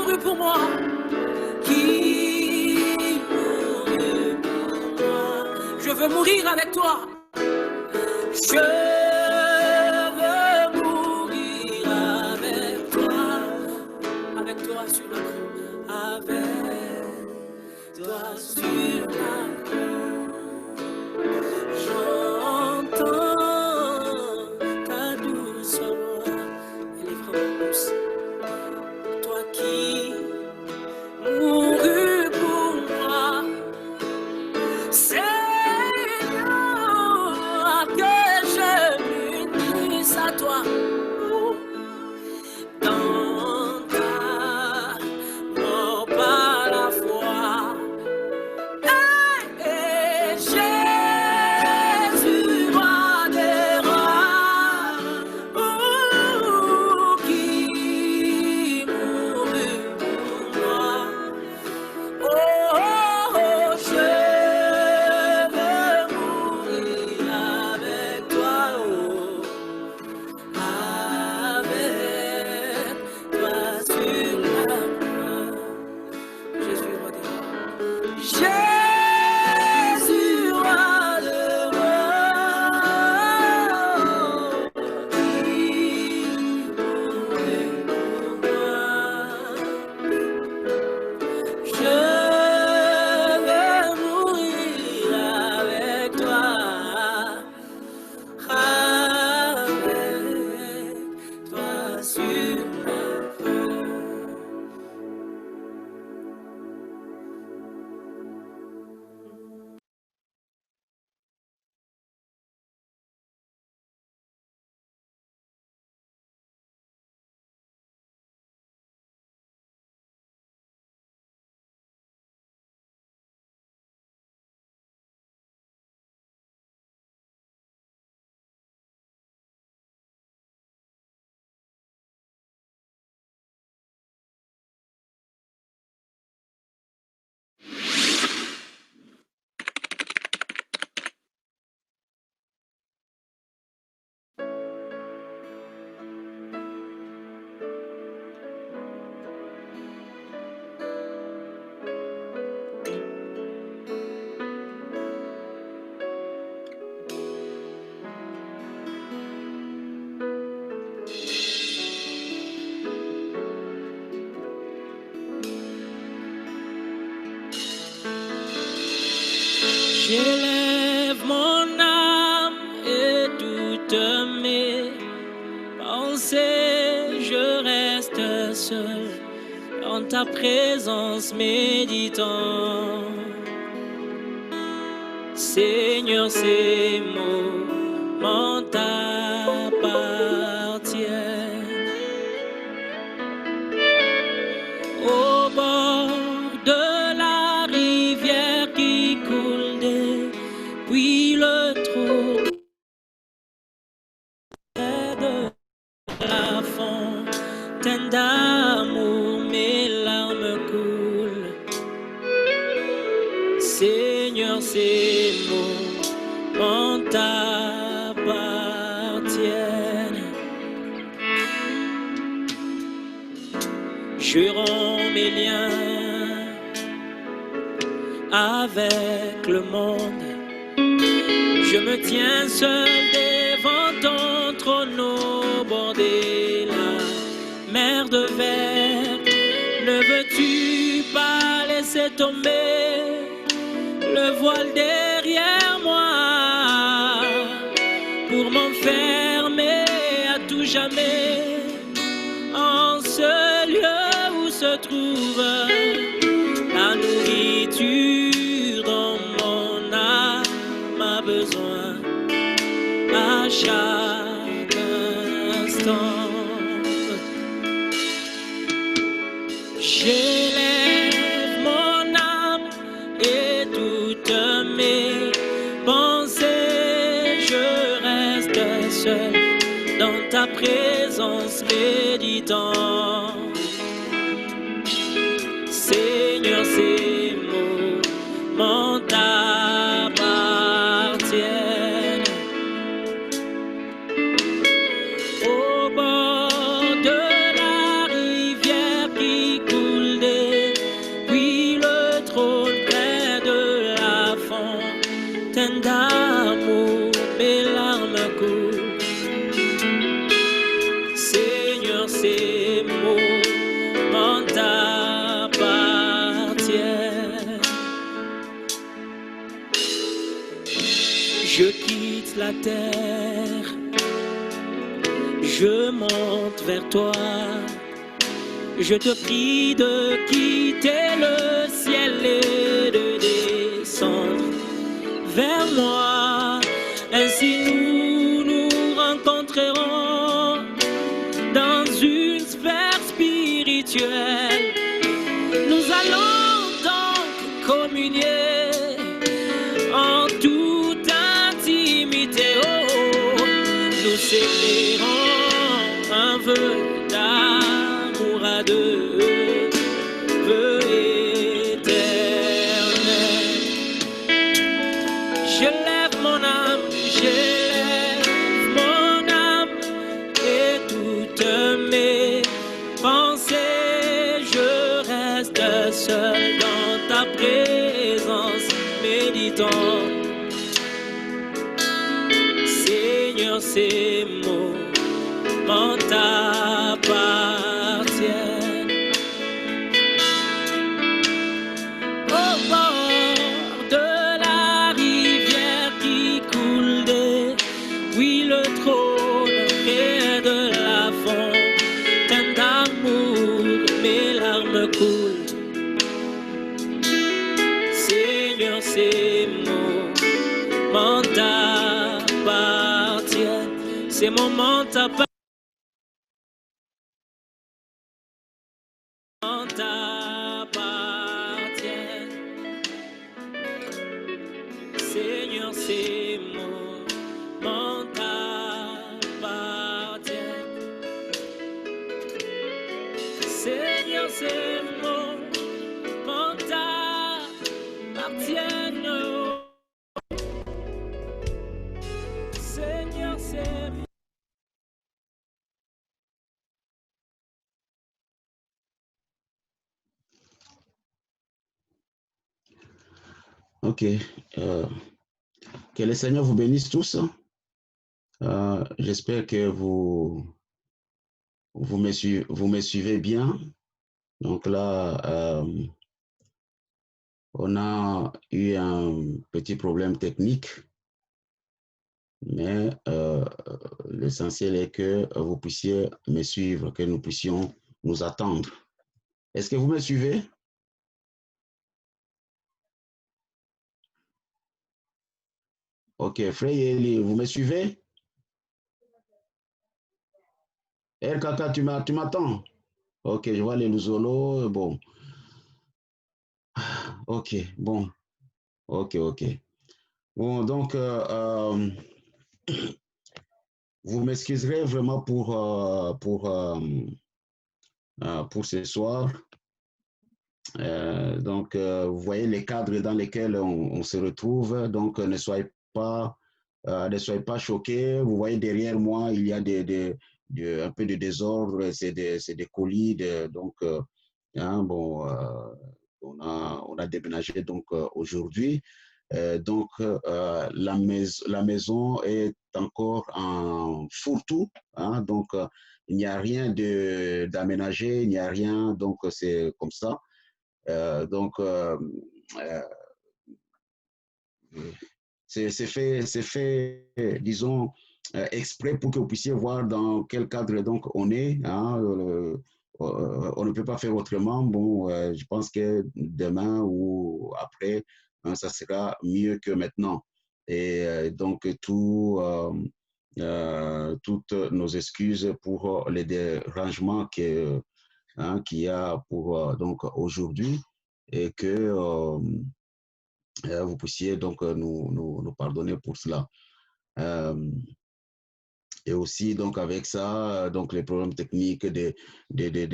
mourut pour moi, qui mourut pour moi. Je veux mourir avec toi. Je veux mourir avec toi sur la croix, avec toi sur la croix. J'entends ta douce voix, elle est vraiment douce. Toi qui mourus pour moi, Seigneur, que je m'unisse à toi. Dans ta mort par la foi. Et Jésus, roi des rois, qui mourut pour moi. Oh, je veux mourir avec toi, avec toi sur la croix. Jésus, roi des rois. Jésus, roi des rois, qui mourut pour moi. Je veux mourir avec toi, sur la croix. J'élève mon âme et toutes mes pensées, je reste seul en ta présence méditant. Seigneur, ces moments t'appartiennent. Au bord de la rivière qui coule depuis le trou de la fontaine d'amour, mes larmes coulent. Seigneur, ces moments t'appartiennent. Je romps mes liens avec le monde. Je me tiens seul devant ton trône au bord de la mer de verre. Ne veux-tu pas laisser tomber le voile derrière moi pour m'enfermer à tout jamais en ce lieu où se trouve la nourriture dont mon âme a besoin à chaque instant. J'élève mon âme et toutes mes pensées, je reste seul dans ta présence méditant. Seigneur, ces moments t'appartiennent. Au bord de la rivière qui coule Plein d'amour, mes larmes coulent. Seigneur, ces mots m'en t'appartiennent. Je quitte la terre, je monte vers toi. Je te prie de quitter le ciel et de descendre vers moi. Ainsi nous nous rencontrerons dans une sphère spirituelle. Nous allons donc communier en toute intimité. Oh, nous célérons un vœu d'amour à deux, vœu éternel. Je lève mon âme, et toutes mes pensées, je reste seul dans ta présence, méditant. Seigneur, ces mots m'en t'appartiennent. Au bord de la rivière qui coule des oui, le trône et de la fontaine d'amour, mes larmes coulent. Seigneur, ces mots m'en t'appartiennent. Ces moments t'appartiennent. Seigneur, ces mots m'en t'appartiennent. Seigneur, ces mots m'en t'appartiennent. Seigneur, ces mots. Ok. Que le Seigneur vous bénisse tous. J'espère que vous me suivez bien. Donc là, on a eu un petit problème technique, mais l'essentiel est que vous puissiez me suivre, que nous puissions nous attendre. Est-ce que vous me suivez? Ok, Frère Eli, vous me suivez? Kaka, tu m'attends? Ok, je vois les Luzolo, bon. Ok, bon. Ok. Bon, donc, vous m'excuserez vraiment pour ce soir. Donc, vous voyez les cadres dans lesquels on se retrouve. Donc, ne soyez pas choqués. Vous voyez derrière moi, il y a un peu de désordre. C'est des colis. Donc, bon, on a déménagé donc aujourd'hui. Donc, la maison est encore en fourre-tout. Hein, donc, il n'y a rien d'aménagé, il n'y a rien. Donc, c'est comme ça. Donc, c'est fait, disons, exprès pour que vous puissiez voir dans quel cadre donc on est. Hein, on ne peut pas faire autrement. Bon, je pense que demain ou après, hein, ça sera mieux que maintenant. Et donc, toutes nos excuses pour les dérangements qu'il y a pour donc aujourd'hui, et que vous puissiez donc nous pardonner pour cela. Et aussi, donc, avec ça, donc, les problèmes techniques de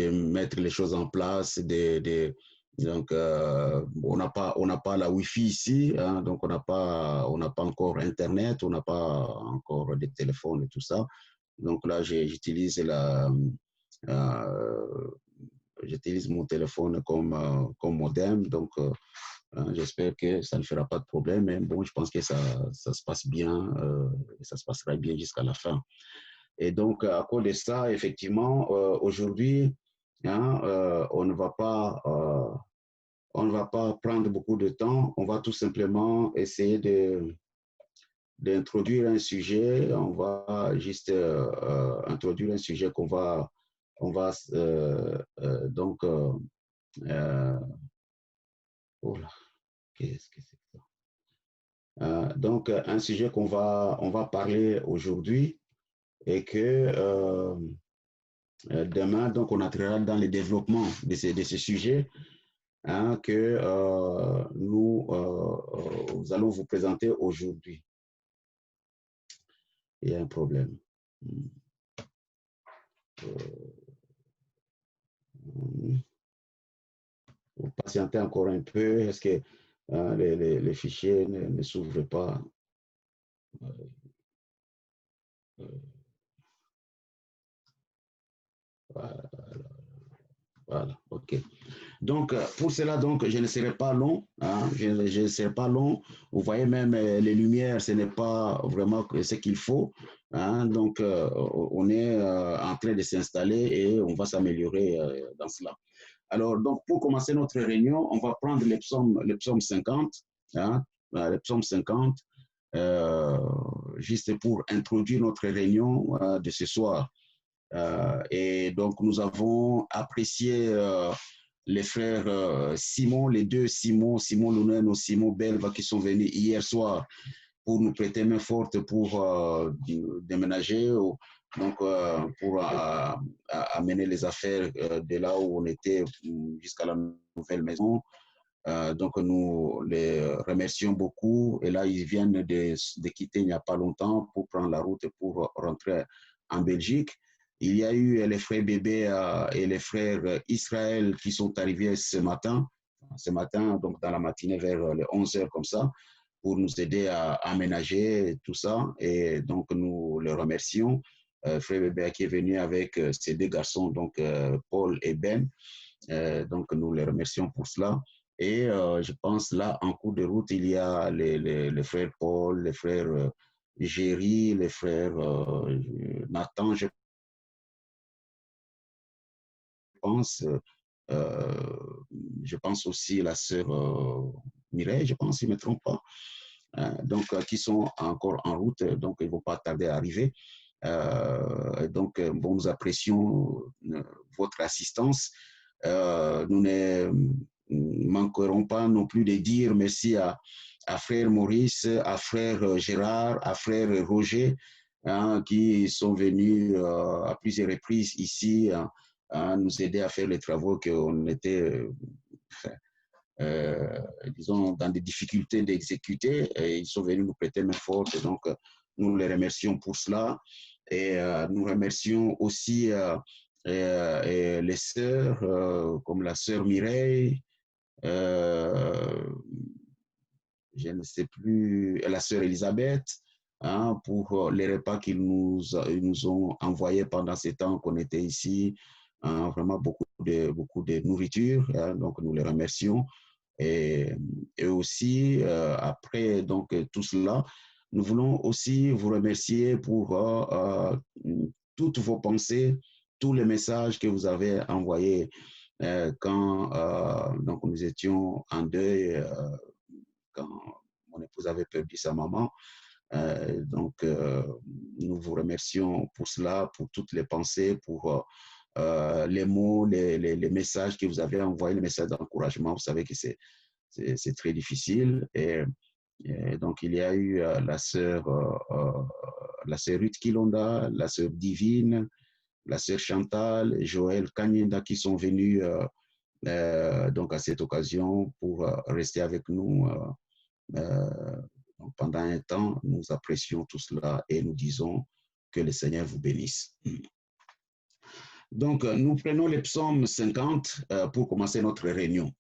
mettre les choses en place, donc, on n'a pas la Wi-Fi ici, hein, donc on n'a pas encore Internet, on n'a pas encore des téléphones et tout ça. Donc là, j'utilise j'utilise mon téléphone comme modem, donc Hein, j'espère que ça ne fera pas de problème, mais bon, je pense que ça se passe bien, ça se passera bien jusqu'à la fin. Et donc, à cause de ça, effectivement, aujourd'hui, hein, on ne va pas prendre beaucoup de temps. On va tout simplement essayer d'introduire un sujet. On va juste introduire un sujet on va donc, oh là, qu'est-ce que c'est que ça? Donc, un sujet on va parler aujourd'hui et que demain, donc, on entrera dans le développement de ce sujet hein, que nous allons vous présenter aujourd'hui. Il y a un problème. Vous patientez encore un peu. Est-ce que les fichiers ne s'ouvrent pas? Voilà, voilà, ok. Donc, pour cela, donc, je ne serai pas long. Hein, je ne serai pas long. Vous voyez même les lumières, ce n'est pas vraiment ce qu'il faut. Hein, donc, on est en train de s'installer et on va s'améliorer dans cela. Alors, donc, pour commencer notre réunion, on va prendre le psaume 50. Hein, le psaume 50, juste pour introduire notre réunion de ce soir. Et donc, nous avons apprécié les frères Simon, les deux Simon, Simon Lounen ou Simon Belva qui sont venus hier soir pour nous prêter main forte pour déménager, donc pour amener les affaires de là où on était jusqu'à la nouvelle maison. Donc nous les remercions beaucoup. Et là, ils viennent de quitter il n'y a pas longtemps pour prendre la route pour rentrer en Belgique. Il y a eu les frères Bébé et les frères Israël qui sont arrivés ce matin, donc dans la matinée vers les 11 heures comme ça, pour nous aider à aménager tout ça. Et donc, nous les remercions. Frère Bébé qui est venu avec ses deux garçons, donc Paul et Ben. Donc, nous les remercions pour cela. Et je pense là, en cours de route, il y a les frères Paul, les frères Géry, les frères Nathan, pense. Je pense aussi la sœur Mireille, je pense, si je ne me trompe pas. Donc, qui sont encore en route, donc ils ne vont pas tarder à arriver. Donc, bon, nous apprécions votre assistance. Nous ne manquerons pas non plus de dire merci à frère Maurice, à frère Gérard, à frère Roger, hein, qui sont venus à plusieurs reprises ici à nous aider à faire les travaux qu'on était, disons, dans des difficultés d'exécuter. Et ils sont venus nous prêter main forte. Donc, nous les remercions pour cela. Et nous remercions aussi les sœurs, comme la sœur Mireille, je ne sais plus, la sœur Elisabeth, hein, pour les repas qu'ils nous ont envoyés pendant ces temps qu'on était ici. Hein, vraiment beaucoup de nourriture. Hein, donc, nous les remercions. Et aussi, après donc, tout cela, nous voulons aussi vous remercier pour toutes vos pensées, tous les messages que vous avez envoyés quand donc nous étions en deuil, quand mon épouse avait perdu sa maman. Donc, nous vous remercions pour cela, pour toutes les pensées, pour les mots, les messages que vous avez envoyés, les messages d'encouragement. Vous savez que c'est très difficile. Et donc, il y a eu la sœur Ruth Kilonda, la sœur Divine, la sœur Chantal, Joël Kanyenda qui sont venus donc à cette occasion pour rester avec nous pendant un temps. Nous apprécions tout cela et nous disons que le Seigneur vous bénisse. Donc, nous prenons le psaume 50 pour commencer notre réunion.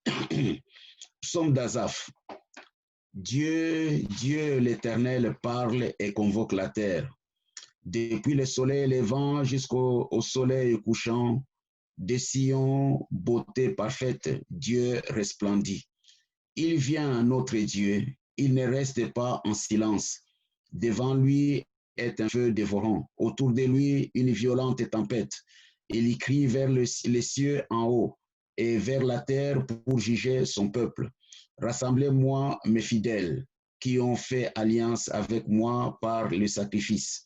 Psaume d'Azaph. Dieu, Dieu l'Éternel parle et convoque la terre. Depuis le soleil levant jusqu'au soleil couchant, de Sion, beauté parfaite, Dieu resplendit. Il vient, notre Dieu, il ne reste pas en silence. Devant lui est un feu dévorant. Autour de lui, une violente tempête. Il crie vers les cieux en haut et vers la terre pour juger son peuple. Rassemblez-moi, mes fidèles, qui ont fait alliance avec moi par le sacrifice.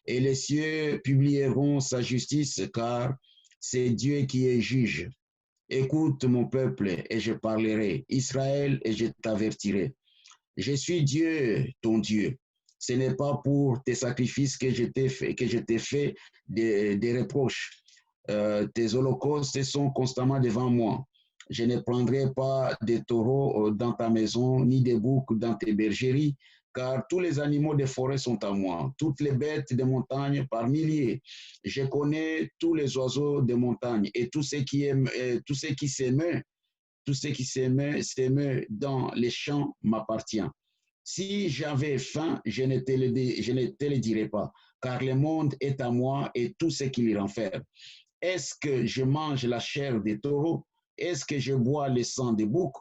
Et les cieux publieront sa justice, car c'est Dieu qui est juge. Écoute mon peuple et je parlerai, Israël et je t'avertirai. Je suis Dieu, ton Dieu. Ce n'est pas pour tes sacrifices que je t'ai fait des reproches. Tes holocaustes sont constamment devant moi. Je ne prendrai pas de taureaux dans ta maison, ni de boucs dans tes bergeries, car tous les animaux des forêts sont à moi, toutes les bêtes des montagnes par milliers. Je connais tous les oiseaux des montagnes et tous ceux qui aiment, tout ce qui s'émeut dans les champs m'appartient. Si j'avais faim, je ne te le dirais pas, car le monde est à moi et tout ce qui l'y renferme. Est-ce que je mange la chair des taureaux? Est-ce que je bois le sang des boucs?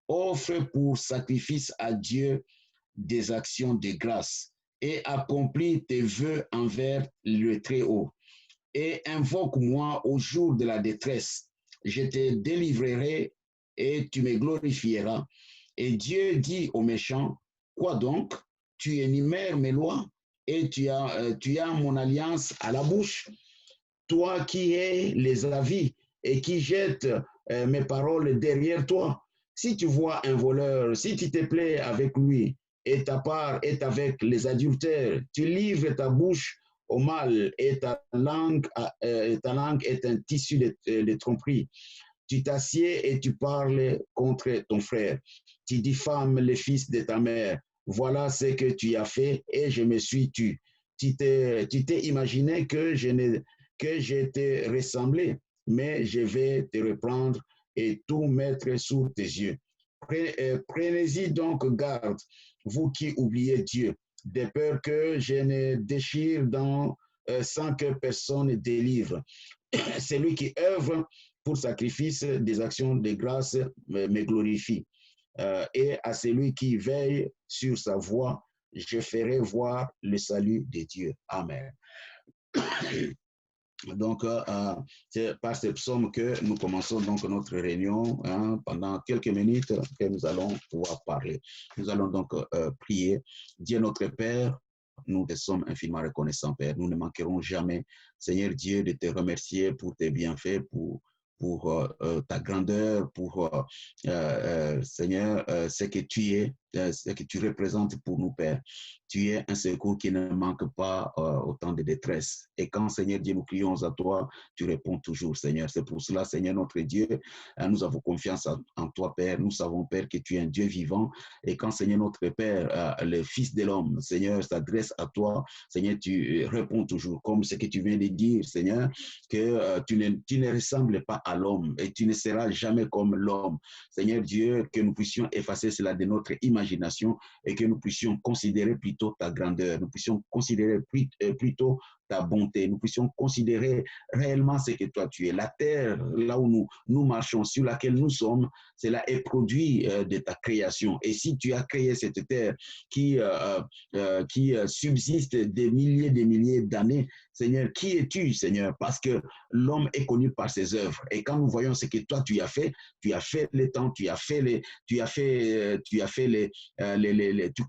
Offre pour sacrifice à Dieu des actions de grâce et accomplis tes vœux envers le Très-Haut. Et invoque-moi au jour de la détresse. Je te délivrerai et tu me glorifieras. Et Dieu dit aux méchants, quoi donc? Tu énumères mes lois et tu as mon alliance à la bouche. Toi qui es les avis et qui jettes mes paroles derrière toi. Si tu vois un voleur, si tu te plais avec lui et ta part est avec les adultères, tu livres ta bouche au mal et ta langue est un tissu de tromperie. Tu t'assieds et tu parles contre ton frère. Tu diffames les fils de ta mère. Voilà ce que tu as fait et je me suis tu. Tu t'es imaginé que je t'ai ressemblé, mais je vais te reprendre et tout mettre sous tes yeux. Prenez-y donc garde, vous qui oubliez Dieu, de peur que je ne déchire sans que personne ne délivre. Celui qui œuvre pour sacrifice des actions de grâce me glorifie. Et à celui qui veille sur sa voie, je ferai voir le salut de Dieu. Amen. Donc, c'est par ce psaume que nous commençons donc notre réunion pendant quelques minutes que nous allons pouvoir parler. Nous allons donc prier. Dieu notre Père, nous te sommes infiniment reconnaissants, Père. Nous ne manquerons jamais, Seigneur Dieu, de te remercier pour tes bienfaits, pour ta grandeur, pour, Seigneur, ce que tu es, ce que tu représentes pour nous, Père. Tu es un secours qui ne manque pas au temps de détresse. Et quand, Seigneur Dieu, nous crions à toi, tu réponds toujours, Seigneur. C'est pour cela, Seigneur, notre Dieu, nous avons confiance en toi, Père. Nous savons, Père, que tu es un Dieu vivant. Et quand, Seigneur, notre Père, le Fils de l'homme, Seigneur, s'adresse à toi, Seigneur, tu réponds toujours, comme ce que tu viens de dire, Seigneur, que tu ne ressembles pas à l'homme et tu ne seras jamais comme l'homme. Seigneur Dieu, que nous puissions effacer cela de notre imagination et que nous puissions considérer plutôt ta grandeur, nous puissions considérer plutôt ta bonté, nous puissions considérer réellement ce que toi tu es. La terre, là où nous marchons, sur laquelle nous sommes, cela est produit de ta création. Et si tu as créé cette terre qui subsiste des milliers d'années, Seigneur, qui es-tu, Seigneur? Parce que l'homme est connu par ses œuvres. Et quand nous voyons ce que toi tu as fait les temps, tu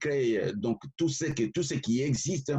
crées donc tout ce qui existe,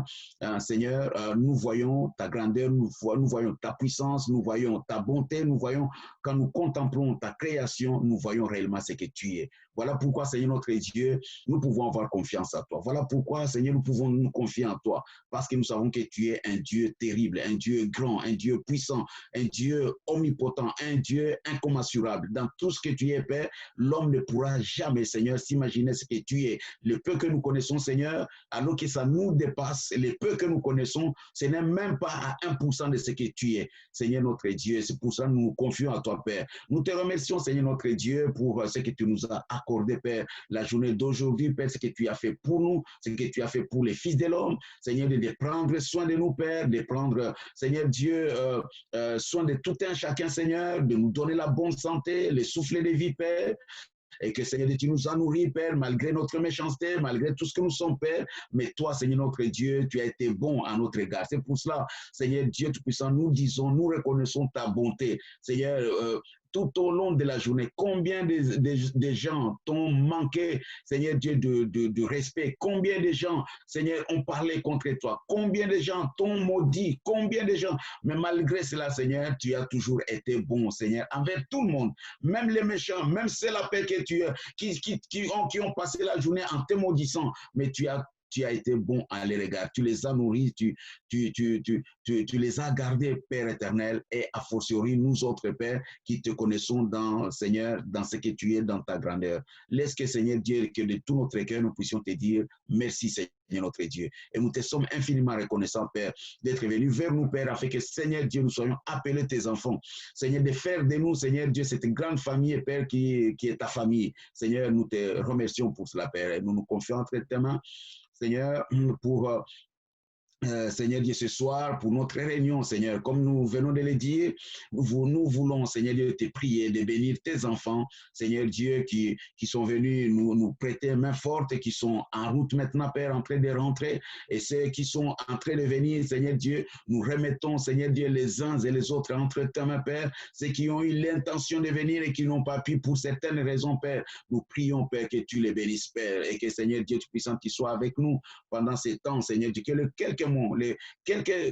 Seigneur. Nous voyons ta grandeur, nous voyons ta puissance, nous voyons ta bonté, nous voyons, quand nous contemplons ta création, nous voyons réellement ce que tu es. Voilà pourquoi, Seigneur notre Dieu, nous pouvons avoir confiance en toi. Voilà pourquoi, Seigneur, nous pouvons nous confier en toi, parce que nous savons que tu es un Dieu terrible, un Dieu grand, un Dieu puissant, un Dieu omnipotent, un Dieu incommensurable. Dans tout ce que tu es, Père, l'homme ne pourra jamais, Seigneur, s'imaginer ce que tu es. Le peu que nous connaissons, Seigneur, alors que ça nous dépasse, le peu que nous connaissons, ce n'est même pas à 1% de ce que tu es, Seigneur notre Dieu. C'est pour ça que nous nous confions à toi, Père. Nous te remercions, Seigneur notre Dieu, pour ce que tu nous as accordé, Père, la journée d'aujourd'hui, Père, ce que tu as fait pour nous, ce que tu as fait pour les fils de l'homme, Seigneur, de prendre soin de nous, Père, de prendre, Seigneur Dieu, soin de tout un chacun, Seigneur, de nous donner la bonne santé, le souffle de vie, Père. et que, Seigneur, tu nous as nourris, Père, malgré notre méchanceté, malgré tout ce que nous sommes, Père, mais toi, Seigneur, notre Dieu, tu as été bon à notre égard. C'est pour cela, Seigneur Dieu Tout-Puissant, nous disons, nous reconnaissons ta bonté. Seigneur, tout au long de la journée, combien de gens t'ont manqué, Seigneur Dieu, de respect, combien de gens, Seigneur, ont parlé contre toi, combien de gens t'ont maudit, combien de gens, mais malgré cela, Seigneur, tu as toujours été bon, Seigneur, envers tout le monde, même les méchants, même ceux-là que qui ont passé la journée en te maudissant, mais tu as été bon à les regards. Tu les as nourris, tu les as gardés, Père éternel, et a fortiori, nous autres, Père, qui te connaissons dans, Seigneur, dans ce que tu es, dans ta grandeur. Laisse que, Seigneur Dieu, que de tout notre cœur, nous puissions te dire merci, Seigneur notre Dieu. Et nous te sommes infiniment reconnaissants, Père, d'être venu vers nous, Père, afin que, Seigneur Dieu, nous soyons appelés tes enfants. Seigneur, de faire de nous, Seigneur Dieu, cette grande famille, Père, qui est ta famille. Seigneur, nous te remercions pour cela, Père, et nous nous confions entre tes mains, Seigneur, pour Seigneur Dieu, ce soir, pour notre réunion, Seigneur, comme nous venons de le dire, nous voulons, Seigneur Dieu, te prier, de bénir tes enfants, Seigneur Dieu, qui sont venus nous prêter main forte et qui sont en route maintenant, Père, en train de rentrer, et ceux qui sont en train de venir, Seigneur Dieu, nous remettons, Seigneur Dieu, les uns et les autres entre tes mains, Père, ceux qui ont eu l'intention de venir et qui n'ont pas pu pour certaines raisons, Père, nous prions, Père, que tu les bénisses, Père, et que, Seigneur Dieu Tout-Puissant, tu sois avec nous pendant ces temps, Seigneur Dieu, que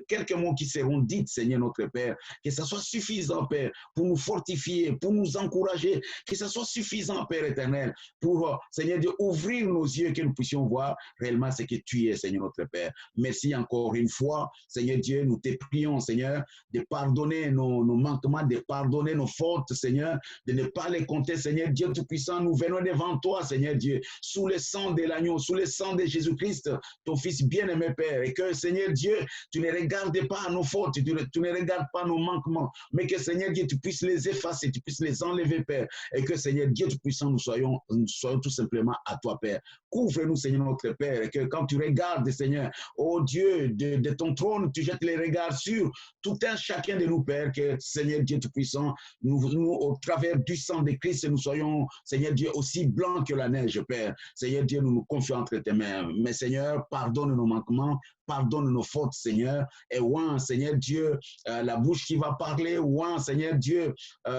quelques mots qui seront dits, Seigneur notre Père, que ça soit suffisant, Père, pour nous fortifier, pour nous encourager, que ça soit suffisant, Père éternel, pour, Seigneur Dieu, ouvrir nos yeux, que nous puissions voir réellement ce que tu es, Seigneur notre Père. Merci encore une fois, Seigneur Dieu, nous te prions, Seigneur, de pardonner nos manquements, de pardonner nos fautes, Seigneur, de ne pas les compter, Seigneur Dieu Tout-Puissant. Nous venons devant toi, Seigneur Dieu, sous le sang de l'agneau, sous le sang de Jésus-Christ, ton Fils bien-aimé, Père, et que, Seigneur Dieu, tu ne regardes pas nos fautes, tu ne regardes pas nos manquements, mais que, Seigneur Dieu, tu puisses les effacer, tu puisses les enlever, Père, et que, Seigneur Dieu Tout-Puissant, nous soyons tout simplement à toi, Père. Couvre-nous, Seigneur notre Père, et que quand tu regardes, Seigneur, oh Dieu, de ton trône, tu jettes les regards sur tout un chacun de nous, Père, que, Seigneur Dieu Tout-Puissant, nous, au travers du sang de Christ, nous soyons, Seigneur Dieu, aussi blancs que la neige, Père. Seigneur Dieu, nous nous confions entre tes mains. Mais, Seigneur, pardonne nos manquements, pardonne nos fautes, Seigneur. Et ouin, Seigneur Dieu, la bouche qui va parler, ouin, Seigneur Dieu,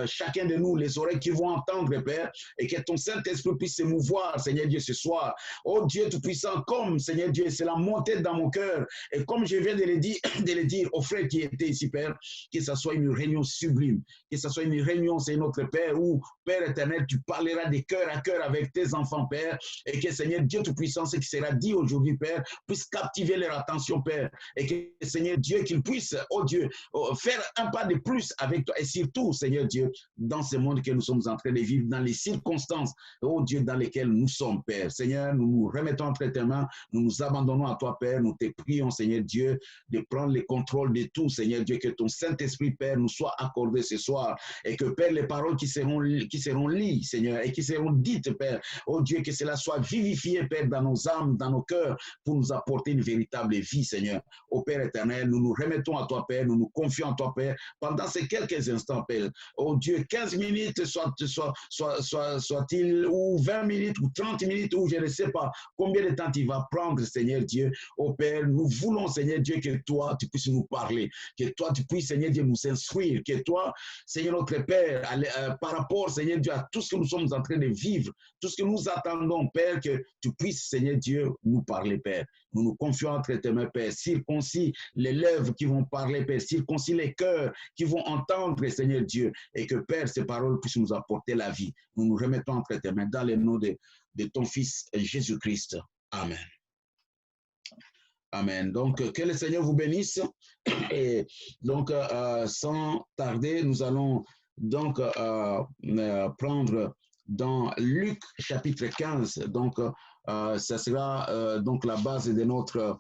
chacun de nous, les oreilles qui vont entendre, Père, et que ton Saint-Esprit puisse se mouvoir, Seigneur Dieu, ce soir. Oh Dieu Tout-Puissant, comme, Seigneur Dieu, c'est la montée dans mon cœur. Et comme je viens de le dire aux frères qui étaient ici, Père, que ce soit une réunion sublime, que ce soit une réunion, c'est notre Père, où, Père éternel, tu parleras de cœur à cœur avec tes enfants, Père, et que, Seigneur Dieu Tout-Puissant, ce qui sera dit aujourd'hui, Père, puisse captiver leur attention, Père, et que, Seigneur Dieu, qu'il puisse, oh Dieu, faire un pas de plus avec toi, et surtout, Seigneur Dieu, dans ce monde que nous sommes en train de vivre, dans les circonstances, oh Dieu, dans lesquelles nous sommes, Père. Seigneur, nous nous remettons entre tes mains, nous nous abandonnons à toi, Père, nous te prions, Seigneur Dieu, de prendre le contrôle de tout, Seigneur Dieu, que ton Saint-Esprit, Père, nous soit accordé ce soir, et que, Père, les paroles qui seront liées, Seigneur, et qui seront dites, Père, oh Dieu, que cela soit vivifié, Père, dans nos âmes, dans nos cœurs, pour nous apporter une véritable vie, Seigneur. Ô Père éternel, nous nous remettons à toi, Père, nous nous confions à toi, Père, pendant ces quelques instants, Père. Oh Dieu, 15 minutes, soit-il, ou 20 minutes, ou 30 minutes, ou je ne sais pas combien de temps il va prendre, Seigneur Dieu. Ô Père, nous voulons, Seigneur Dieu, que toi, tu puisses nous parler, que toi, tu puisses, Seigneur Dieu, nous instruire, que toi, Seigneur notre Père, par rapport, Seigneur Dieu, à tout ce que nous sommes en train de vivre, tout ce que nous attendons, Père, que tu puisses, Seigneur Dieu, nous parler, Père. Nous nous confions entre tes mains, Père. Circoncis les lèvres qui vont parler, Père. Circoncis les cœurs qui vont entendre, Seigneur Dieu. Et que, Père, ces paroles puissent nous apporter la vie. Nous nous remettons entre tes mains dans le nom de ton Fils Jésus-Christ. Amen. Amen. Donc, que le Seigneur vous bénisse. Et donc, sans tarder, nous allons donc prendre dans Luc chapitre 15. Donc, ça sera donc la base de notre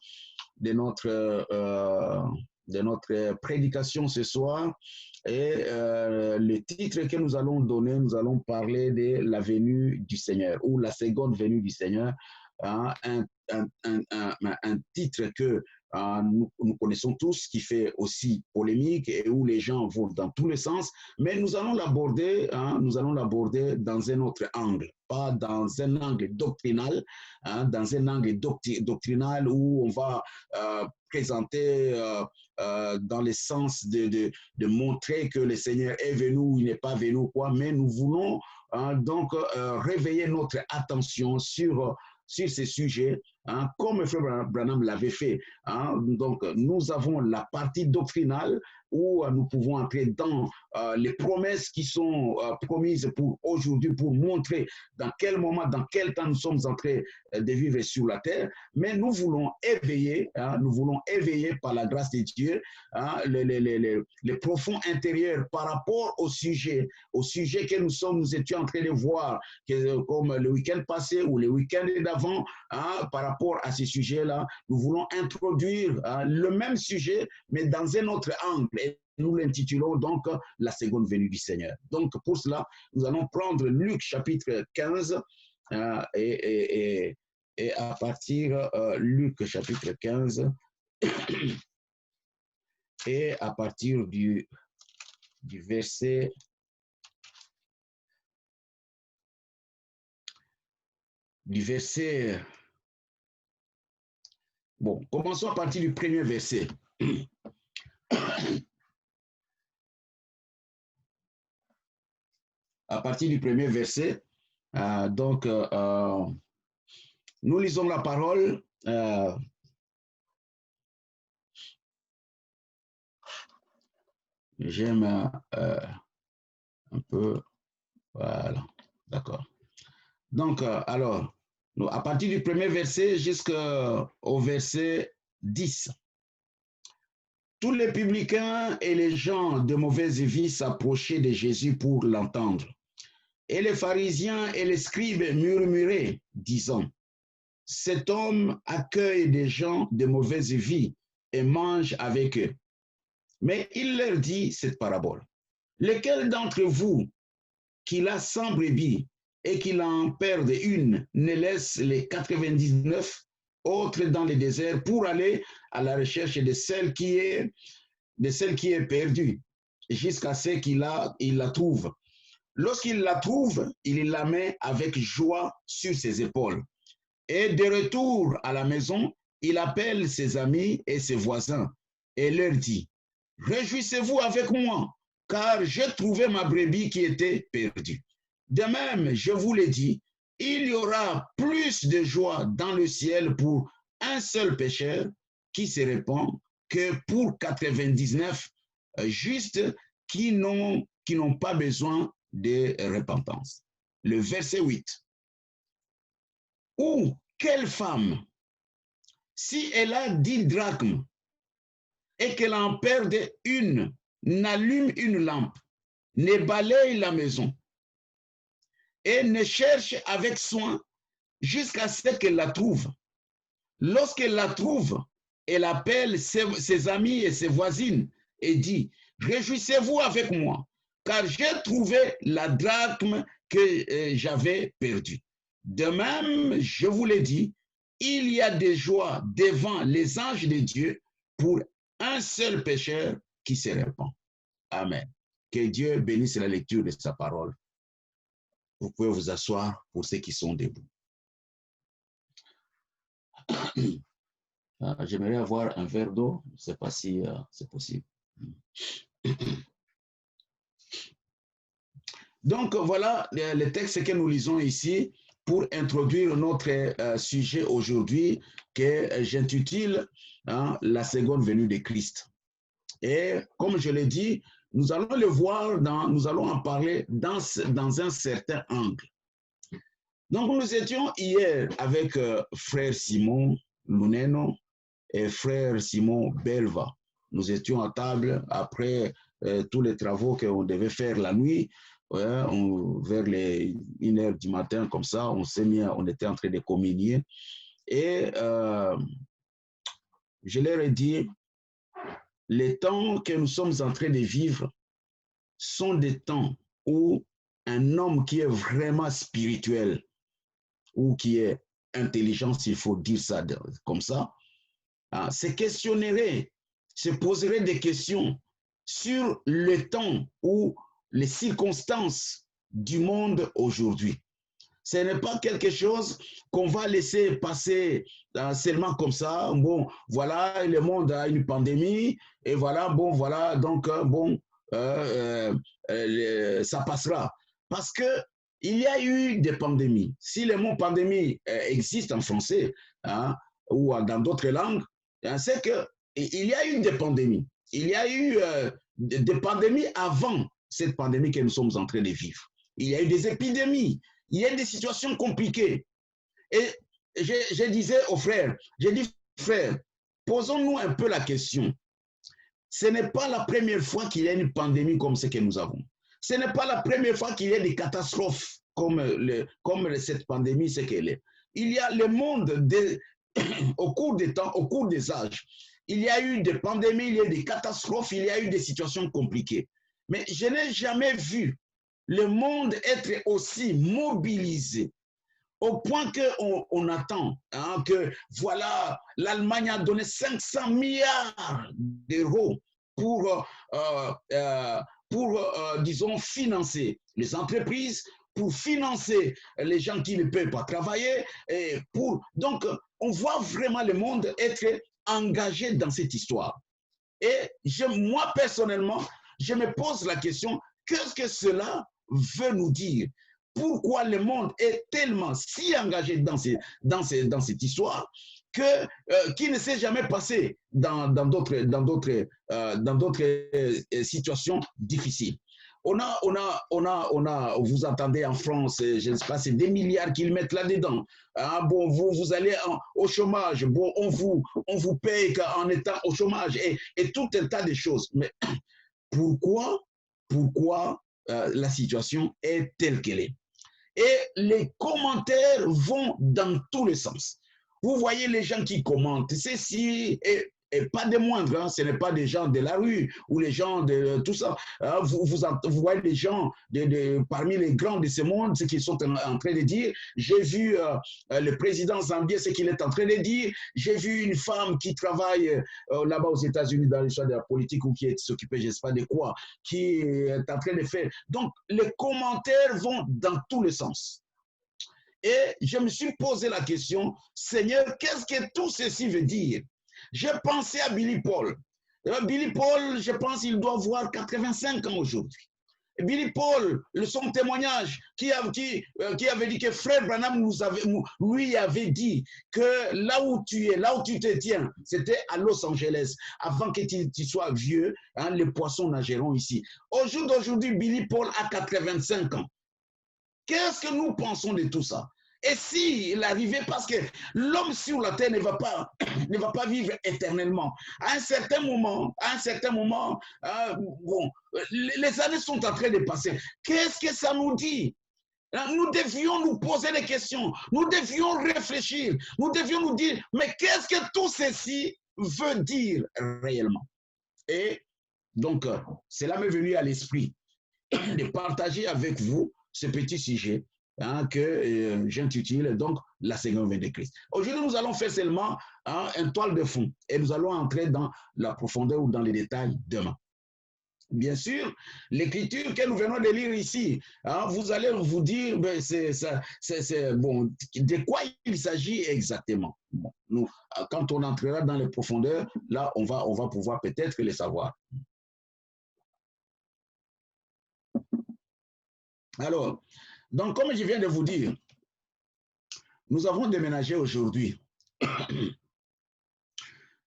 prédication ce soir. Et le titre que nous allons donner, nous allons parler de la venue du Seigneur ou la seconde venue du Seigneur. Un titre que nous connaissons tous, qui fait aussi polémique et où les gens vont dans tous les sens, mais nous allons l'aborder dans un autre angle, pas dans un angle doctrinal, dans un angle doctrinal où on va présenter dans le sens de montrer que le Seigneur est venu ou il n'est pas venu, quoi, mais nous voulons donc réveiller notre attention sur ces sujets, comme Frère Branham l'avait fait. Donc, nous avons la partie doctrinale où nous pouvons entrer dans les promesses qui sont promises pour aujourd'hui, pour montrer dans quel moment, dans quel temps nous sommes en train de vivre sur la terre. Mais nous voulons éveiller par la grâce de Dieu les profonds intérieurs par rapport au sujet que nous étions en train de voir, comme le week-end passé ou le week-end d'avant, par rapport à ces sujets-là. Nous voulons introduire le même sujet, mais dans un autre angle. Et nous l'intitulons donc la seconde venue du Seigneur. Donc pour cela, nous allons prendre Luc chapitre 15 et à partir Luc chapitre 15 et à partir du verset bon, commençons à partir du premier verset. À partir du premier verset, donc, nous lisons la parole. J'aime un peu, voilà, d'accord. Donc, alors, à partir du premier verset jusqu'au verset 10. Tous les publicains et les gens de mauvaise vie s'approchaient de Jésus pour l'entendre. Et les pharisiens et les scribes murmuraient, disant, « Cet homme accueille des gens de mauvaise vie et mange avec eux. » Mais il leur dit cette parabole. « Lequel d'entre vous qui a 100 brebis et qu'il en perde une ne laisse les 99 autres dans le désert pour aller à la recherche de celle qui est perdue jusqu'à ce qu'il la trouve. Lorsqu'il la trouve, il la met avec joie sur ses épaules. Et de retour à la maison, il appelle ses amis et ses voisins et leur dit, « Réjouissez-vous avec moi, car j'ai trouvé ma brebis qui était perdue. » De même, je vous l'ai dit, il y aura plus de joie dans le ciel pour un seul pécheur qui se répand que pour 99 justes qui n'ont pas besoin de repentance. Le verset 8. Ou quelle femme, si elle a 10 drachmes et qu'elle en perde une, n'allume une lampe, ne balaye la maison et ne cherche avec soin jusqu'à ce qu'elle la trouve. Lorsqu'elle la trouve, elle appelle ses amis et ses voisines et dit, « Réjouissez-vous avec moi, car j'ai trouvé la drachme que j'avais perdue. » De même, je vous l'ai dit, il y a des joies devant les anges de Dieu pour un seul pécheur qui se répand. Amen. Que Dieu bénisse la lecture de sa parole. Vous pouvez vous asseoir pour ceux qui sont debout. J'aimerais avoir un verre d'eau. Je ne sais pas si c'est possible. Donc, voilà le texte que nous lisons ici pour introduire notre sujet aujourd'hui que j'intitule la seconde venue de Christ. Et comme je l'ai dit, nous allons le voir, nous allons en parler dans un certain angle. Donc, nous étions hier avec frère Simon Luneno et frère Simon Belva. Nous étions à table après tous les travaux qu'on devait faire la nuit. Vers les 1h du matin, comme ça, on était en train de communier. Et je leur ai dit, les temps que nous sommes en train de vivre sont des temps où un homme qui est vraiment spirituel ou qui est intelligent, s'il faut dire ça comme ça, se questionnerait, se poserait des questions sur le temps ou les circonstances du monde aujourd'hui. Ce n'est pas quelque chose qu'on va laisser passer seulement comme ça. Bon, voilà, le monde a une pandémie et voilà, bon, voilà, donc, bon, ça passera. Parce que il y a eu des pandémies. Si le mot pandémie existe en français hein, ou dans d'autres langues, hein, c'est qu'il y a eu des pandémies. Il y a eu des pandémies avant cette pandémie que nous sommes en train de vivre. Il y a eu des épidémies. Il y a des situations compliquées. Et je disais aux frères, j'ai dit, frères, posons-nous un peu la question. Ce n'est pas la première fois qu'il y a une pandémie comme ce que nous avons. Ce n'est pas la première fois qu'il y a des catastrophes comme cette pandémie, ce qu'elle est. Il y a le monde, au cours des temps, au cours des âges, il y a eu des pandémies, il y a eu des catastrophes, il y a eu des situations compliquées. Mais je n'ai jamais vu le monde être aussi mobilisé au point qu'on attend hein, que voilà, l'Allemagne a donné 500 milliards d'euros pour disons, financer les entreprises, pour financer les gens qui ne peuvent pas travailler. Et donc, on voit vraiment le monde être engagé dans cette histoire. Et moi, personnellement, je me pose la question, qu'est-ce que cela veut nous dire? Pourquoi le monde est tellement si engagé dans cette histoire qui ne s'est jamais passé dans d'autres situations difficiles. Vous entendez en France, je ne sais pas, c'est des milliards qu'ils mettent là-dedans. Ah, bon, vous allez au chômage, bon, on vous paye en étant au chômage et tout un tas de choses. Mais pourquoi la situation est telle qu'elle est? Et les commentaires vont dans tous les sens. Vous voyez les gens qui commentent, ceci et pas des moindres, hein, ce n'est pas des gens de la rue ou les gens de tout ça. Hein, vous voyez les gens parmi les grands de ce monde, ce qu'ils sont en train de dire. J'ai vu le président Zambie, ce qu'il est en train de dire. J'ai vu une femme qui travaille là-bas aux États-Unis dans l'histoire de la politique ou qui est s'occupée, je ne sais pas de quoi, qui est en train de faire. Donc, les commentaires vont dans tous les sens. Et je me suis posé la question, Seigneur, qu'est-ce que tout ceci veut dire? J'ai pensé à Billy Paul. Billy Paul, je pense qu'il doit avoir 85 ans aujourd'hui. Billy Paul, son témoignage, qui avait dit que Frère Branham lui avait dit que là où tu es, là où tu te tiens, c'était à Los Angeles, avant que tu sois vieux, hein, les poissons nageront ici. Au jour d'aujourd'hui, Billy Paul a 85 ans. Qu'est-ce que nous pensons de tout ça? Et s'il arrivait, parce que l'homme sur la terre ne va pas vivre éternellement. À un certain moment, bon, les années sont en train de passer. Qu'est-ce que ça nous dit? Nous devions nous poser des questions. Nous devions réfléchir. Nous devions nous dire, mais qu'est-ce que tout ceci veut dire réellement? Et donc, cela m'est venu à l'esprit de partager avec vous ce petit sujet hein, que j'intitule donc la seconde venue de Christ. Aujourd'hui, nous allons faire seulement hein, une toile de fond et nous allons entrer dans la profondeur ou dans les détails demain. Bien sûr, l'écriture que nous venons de lire ici, hein, vous allez vous dire, ben, bon, de quoi il s'agit exactement. Bon, nous, quand on entrera dans les profondeurs, là, on va pouvoir peut-être le savoir. Alors, donc, comme je viens de vous dire, nous avons déménagé aujourd'hui.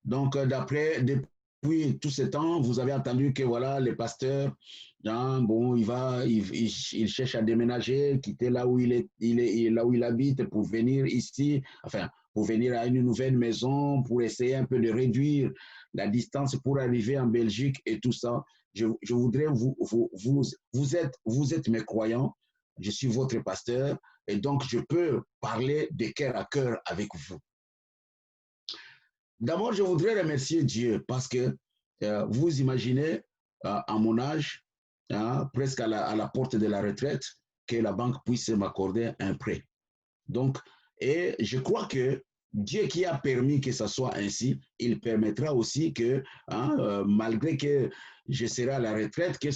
Donc, depuis tout ce temps, vous avez entendu que voilà, le pasteur, hein, bon, il cherche à déménager, quitter là où là où il habite pour venir ici, enfin, pour venir à une nouvelle maison, pour essayer un peu de réduire la distance pour arriver en Belgique et tout ça. Je voudrais vous êtes mes croyants, je suis votre pasteur et donc je peux parler de cœur à cœur avec vous. D'abord, je voudrais remercier Dieu parce que vous imaginez à mon âge, hein, presque à la porte de la retraite, que la banque puisse m'accorder un prêt. Donc, et je crois que Dieu qui a permis que ça soit ainsi, il permettra aussi que, malgré que je serai à la retraite, que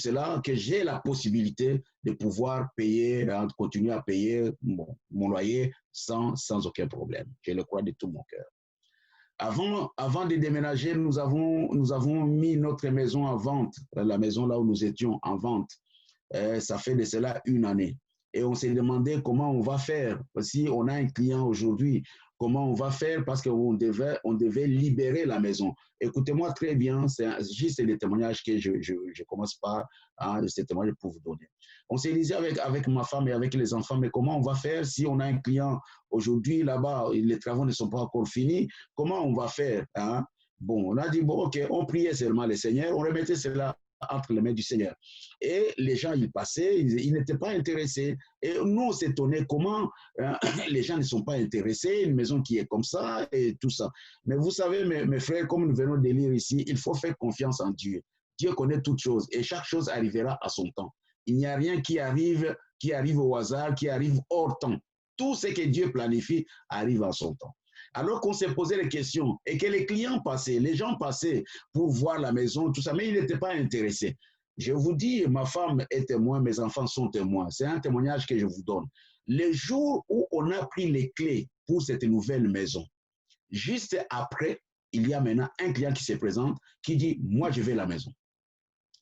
j'ai la possibilité de pouvoir payer, continuer à payer mon loyer sans aucun problème. Je le crois de tout mon cœur. Avant de déménager, nous avons mis notre maison en vente, la maison là où nous étions en vente. Ça fait de cela une année. Et on s'est demandé comment on va faire. Si on a un client aujourd'hui, comment on va faire parce qu'on devait libérer la maison. Écoutez-moi très bien, c'est juste des témoignages que je commence par ces témoignages pour vous donner. On s'est dit avec ma femme et avec les enfants, mais comment on va faire si on a un client aujourd'hui là-bas, les travaux ne sont pas encore finis, comment on va faire Bon, on a dit, bon, ok, on priait seulement le Seigneur, on remettait cela entre les mains du Seigneur. Et les gens, ils passaient, ils n'étaient pas intéressés. Et nous, on s'étonnait comment les gens ne sont pas intéressés, une maison qui est comme ça et tout ça. Mais vous savez, mes frères, comme nous venons de lire ici, il faut faire confiance en Dieu. Dieu connaît toutes choses et chaque chose arrivera à son temps. Il n'y a rien qui arrive au hasard, qui arrive hors temps. Tout ce que Dieu planifie arrive à son temps. Alors qu'on s'est posé les questions et que les clients passaient, les gens passaient pour voir la maison, tout ça, mais ils n'étaient pas intéressés. Je vous dis, ma femme est témoin, mes enfants sont témoins. C'est un témoignage que je vous donne. Le jour où on a pris les clés pour cette nouvelle maison, juste après, il y a maintenant un client qui se présente, qui dit, moi, je veux la maison.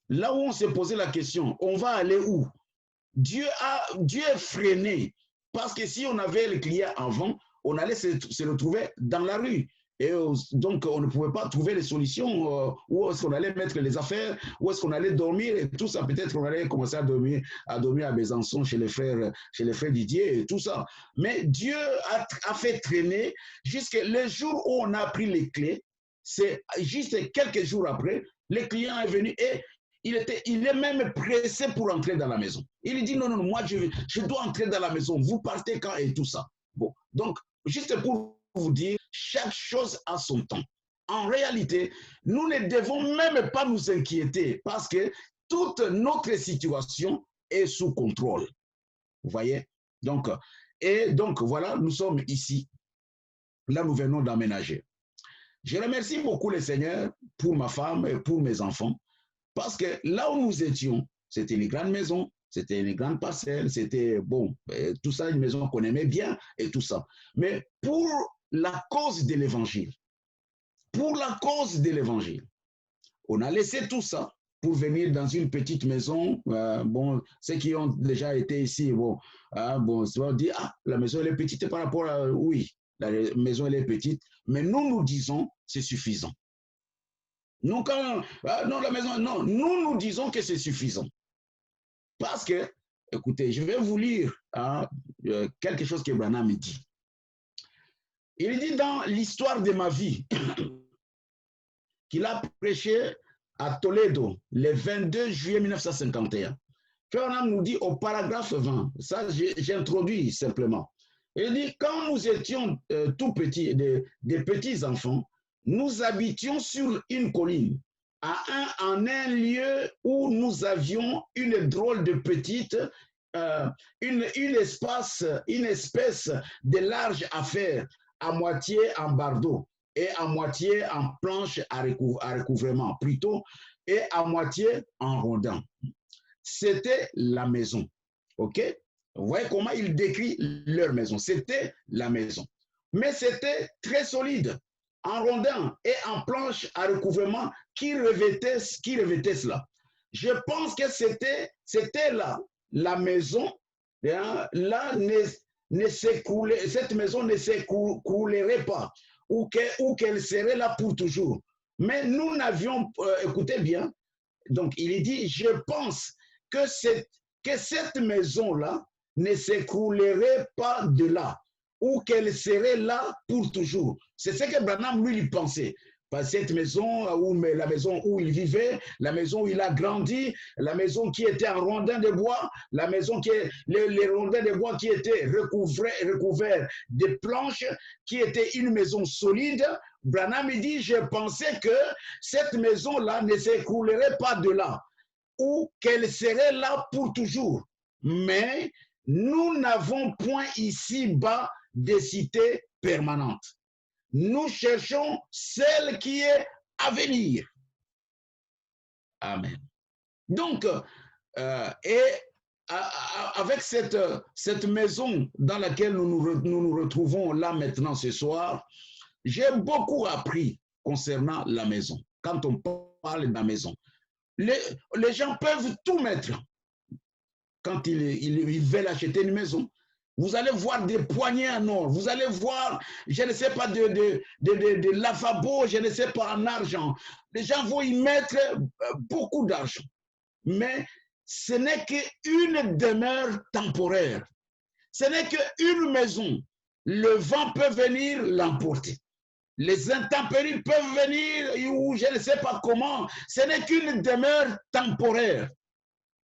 Là où on s'est posé la question, on va aller où? Dieu est freiné. Parce que si on avait le client avant, on allait se retrouver dans la rue. Et donc, on ne pouvait pas trouver les solutions, où est-ce qu'on allait mettre les affaires, où est-ce qu'on allait dormir, et tout ça. Peut-être qu'on allait commencer à dormir à Besançon chez les frères Didier et tout ça. Mais Dieu a fait traîner jusqu'à le jour où on a pris les clés. C'est juste quelques jours après, le client est venu et il est même pressé pour entrer dans la maison. Il dit, non, moi, je dois entrer dans la maison. Vous partez quand et tout ça. Bon, donc, juste pour vous dire, chaque chose a son temps. En réalité, nous ne devons même pas nous inquiéter parce que toute notre situation est sous contrôle. Vous voyez? Donc, voilà, nous sommes ici. Là, nous venons d'emménager. Je remercie beaucoup le Seigneur pour ma femme et pour mes enfants. Parce que là où nous étions, c'était une grande maison, c'était une grande parcelle, c'était, bon, tout ça, une maison qu'on aimait bien et tout ça. Mais pour la cause de l'évangile, on a laissé tout ça pour venir dans une petite maison. Bon, ceux qui ont déjà été ici, ça va dire, la maison elle est petite par rapport à, oui, la maison elle est petite, mais nous disons, c'est suffisant. Nous, la maison, non, nous disons que c'est suffisant. Parce que, écoutez, je vais vous lire quelque chose que Branham me dit. Il dit dans l'histoire de ma vie qu'il a prêché à Toledo le 22 juillet 1951. Branham nous dit au paragraphe 20, ça j'introduis simplement. Il dit, quand nous étions tout petits, des petits enfants, nous habitions sur une colline, en un lieu où nous avions une drôle de petite, une espèce de large affaire, à moitié en bardeau et à moitié en planche à recouvrement, plutôt, et à moitié en rondin. C'était la maison, ok? Vous voyez comment il décrit leur maison. C'était la maison. Mais c'était très solide, en rondin et en planche à recouvrement qui revêtait cela. Je pense que c'était là, la maison, là, cette maison ne s'écroulerait pas ou qu'elle serait là pour toujours. Mais nous n'avions, écoutez bien, donc il dit, je pense que cette maison-là ne s'écroulerait pas de là ou qu'elle serait là pour toujours. C'est ce que Branham lui pensait. Cette maison, la maison où il vivait, la maison où il a grandi, la maison qui était en rondin de bois, la maison les rondins de bois qui étaient recouverts de planches, qui était une maison solide. Branham dit, je pensais que cette maison-là ne s'écroulerait pas de là, ou qu'elle serait là pour toujours. Mais nous n'avons point ici-bas des cités permanentes. Nous cherchons celle qui est à venir. Amen. Donc, avec cette maison dans laquelle nous retrouvons là maintenant ce soir, j'ai beaucoup appris concernant la maison. Quand on parle de la maison, les gens peuvent tout mettre quand ils veulent acheter une maison. Vous allez voir des poignées en or, vous allez voir, je ne sais pas, de lavabo, je ne sais pas, en argent. Les gens vont y mettre beaucoup d'argent. Mais ce n'est qu'une demeure temporaire. Ce n'est qu'une maison. Le vent peut venir l'emporter. Les intempéries peuvent venir, ou je ne sais pas comment. Ce n'est qu'une demeure temporaire.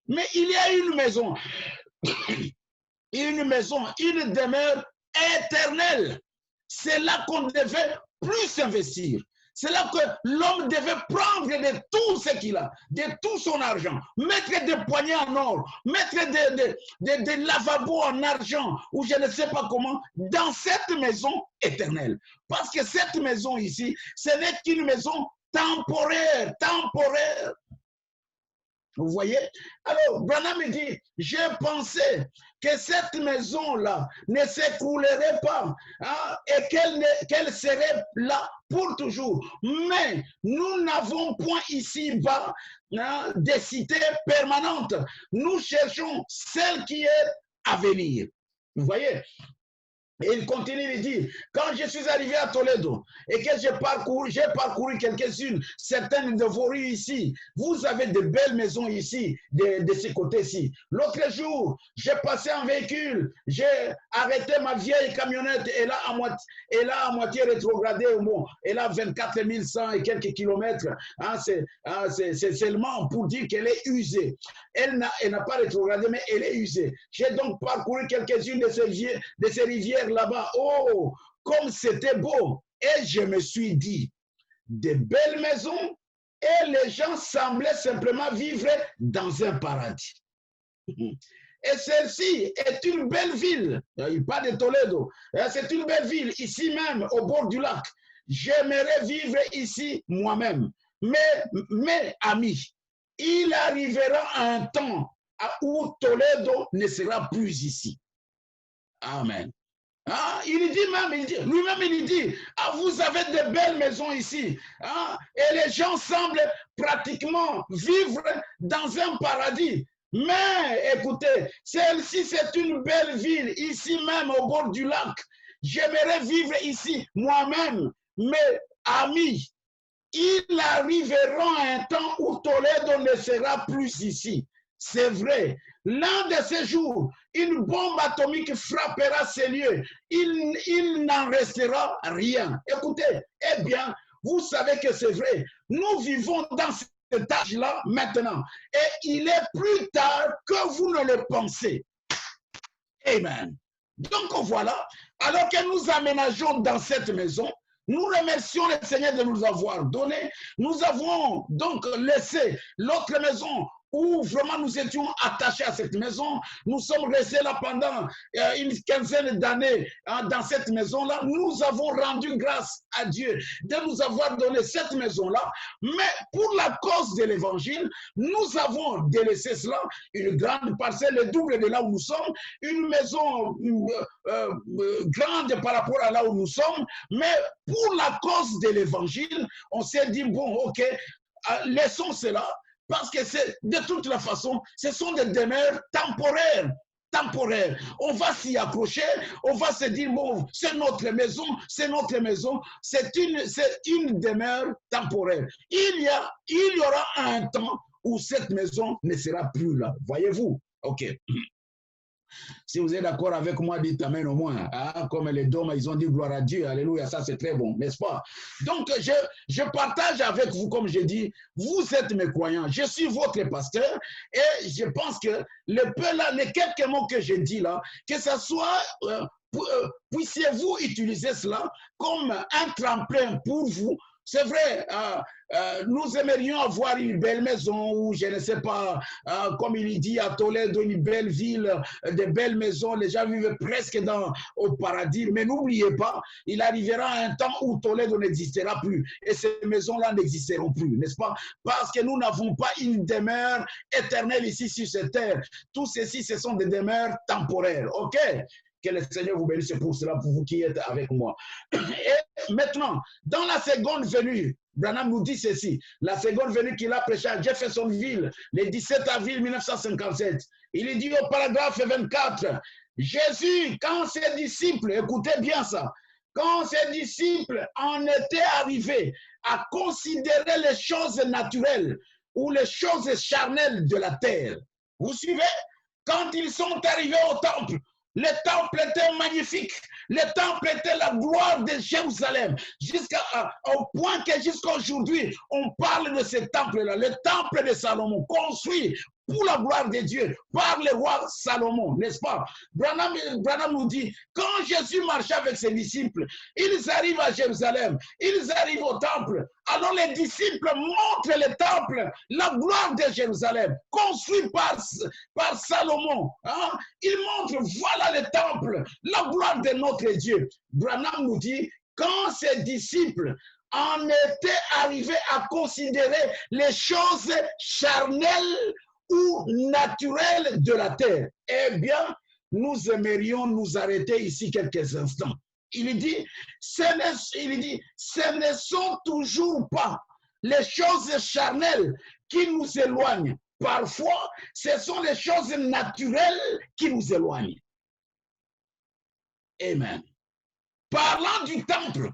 Mais il y a une maison, une demeure éternelle. C'est là qu'on devait plus investir. C'est là que l'homme devait prendre de tout ce qu'il a, de tout son argent, mettre des poignées en or, mettre des lavabos en argent, ou je ne sais pas comment, dans cette maison éternelle. Parce que cette maison ici, ce n'est qu'une maison temporaire, temporaire. Vous voyez? Alors, Branham me dit, j'ai pensé que cette maison-là ne s'écroulerait pas, hein, et qu'elle serait là pour toujours. Mais nous n'avons point ici-bas, hein, des cités permanentes. Nous cherchons celle qui est à venir. Vous voyez? Et il continue de dire, quand je suis arrivé à Toledo et que j'ai parcouru quelques-unes, certaines de vos rues ici, vous avez de belles maisons ici, de ce côté-ci. L'autre jour, j'ai passé en véhicule, j'ai arrêté ma vieille camionnette, et là à moitié rétrogradée, bon, elle a 24 100 et quelques kilomètres, hein, c'est seulement pour dire qu'elle est usée. Elle n'a pas rétrogradé, mais elle est usée. J'ai donc parcouru quelques-unes de ces rivières là-bas. Oh, comme c'était beau. Et je me suis dit, de belles maisons, et les gens semblaient simplement vivre dans un paradis. Et celle-ci est une belle ville. Il parle de Toledo. C'est une belle ville, ici même, au bord du lac. J'aimerais vivre ici moi-même. Mais, amis, il arrivera un temps où Toledo ne sera plus ici. Amen. Ah, il dit même, lui-même il dit, ah, vous avez de belles maisons ici, ah, et les gens semblent pratiquement vivre dans un paradis. Mais écoutez, celle-ci c'est une belle ville, ici même au bord du lac. J'aimerais vivre ici moi-même, mais amis, il arrivera un temps où Toledo ne sera plus ici. C'est vrai. L'un de ces jours, une bombe atomique frappera ces lieux. Il n'en restera rien. Écoutez, eh bien, vous savez que c'est vrai. Nous vivons dans cet âge-là maintenant. Et il est plus tard que vous ne le pensez. Amen. Donc voilà, alors que nous aménageons dans cette maison, nous remercions le Seigneur de nous avoir donné. Nous avons donc laissé l'autre maison où vraiment nous étions attachés à cette maison. Nous sommes restés là pendant une quinzaine d'années, hein, dans cette maison-là. Nous avons rendu grâce à Dieu de nous avoir donné cette maison-là. Mais pour la cause de l'évangile, nous avons délaissé cela, une grande parcelle, le double de là où nous sommes, une maison grande par rapport à là où nous sommes. Mais pour la cause de l'évangile, on s'est dit, bon, ok, laissons cela. Parce que de toute la façon, ce sont des demeures temporaires. Temporaire. On va s'y accrocher, on va se dire, bon, c'est notre maison, c'est notre maison, c'est une demeure temporaire. Il y aura un temps où cette maison ne sera plus là. Voyez-vous? Ok. Si vous êtes d'accord avec moi, dites amen au moins. Ah, comme les dômes, ils ont dit gloire à Dieu. Alléluia, ça c'est très bon, n'est-ce pas? Donc, je partage avec vous, comme je dis, vous êtes mes croyants. Je suis votre pasteur et je pense que les quelques mots que je dis là, que ce soit, puissiez-vous utiliser cela comme un tremplin pour vous, C'est vrai, nous aimerions avoir une belle maison ou je ne sais pas, comme il dit à Toledo, une belle ville, des belles maisons, les gens vivent presque au paradis. Mais n'oubliez pas, il arrivera un temps où Toledo n'existera plus et ces maisons-là n'existeront plus, n'est-ce pas? Parce que nous n'avons pas une demeure éternelle ici sur cette terre. Tout ceci, ce sont des demeures temporaires, ok? Que le Seigneur vous bénisse pour cela, pour vous qui êtes avec moi. Et maintenant, dans la seconde venue, Branham nous dit ceci, la seconde venue qu'il a prêché à Jeffersonville, le 17 avril 1957, il dit au paragraphe 24, Jésus, quand ses disciples, écoutez bien ça, quand ses disciples en étaient arrivés à considérer les choses naturelles ou les choses charnelles de la terre, vous suivez? Quand ils sont arrivés au temple, le temple était magnifique. Le temple était la gloire de Jérusalem. Au point que jusqu'à aujourd'hui, on parle de ce temple-là, le temple de Salomon, construit pour la gloire de Dieu, par le roi Salomon, n'est-ce pas? Branham nous dit, quand Jésus marchait avec ses disciples, ils arrivent à Jérusalem, ils arrivent au temple, alors les disciples montrent le temple, la gloire de Jérusalem, construit par Salomon. Hein? Ils montrent, voilà le temple, la gloire de notre Dieu. Branham nous dit, quand ses disciples en étaient arrivés à considérer les choses charnelles ou naturelles de la terre, eh bien, nous aimerions nous arrêter ici quelques instants. Il dit, ce ne sont toujours pas les choses charnelles qui nous éloignent. Parfois, ce sont les choses naturelles qui nous éloignent. Amen. Parlant du temple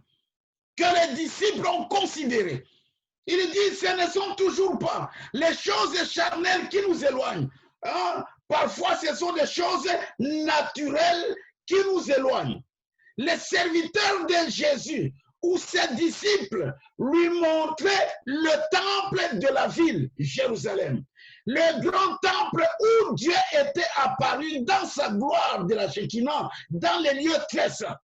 que les disciples ont considéré, il dit, ce ne sont toujours pas les choses charnelles qui nous éloignent. Hein? Parfois, ce sont des choses naturelles qui nous éloignent. Les serviteurs de Jésus ou ses disciples lui montraient le temple de la ville, Jérusalem. Le grand temple où Dieu était apparu dans sa gloire de la Shekinah, dans les lieux très saints.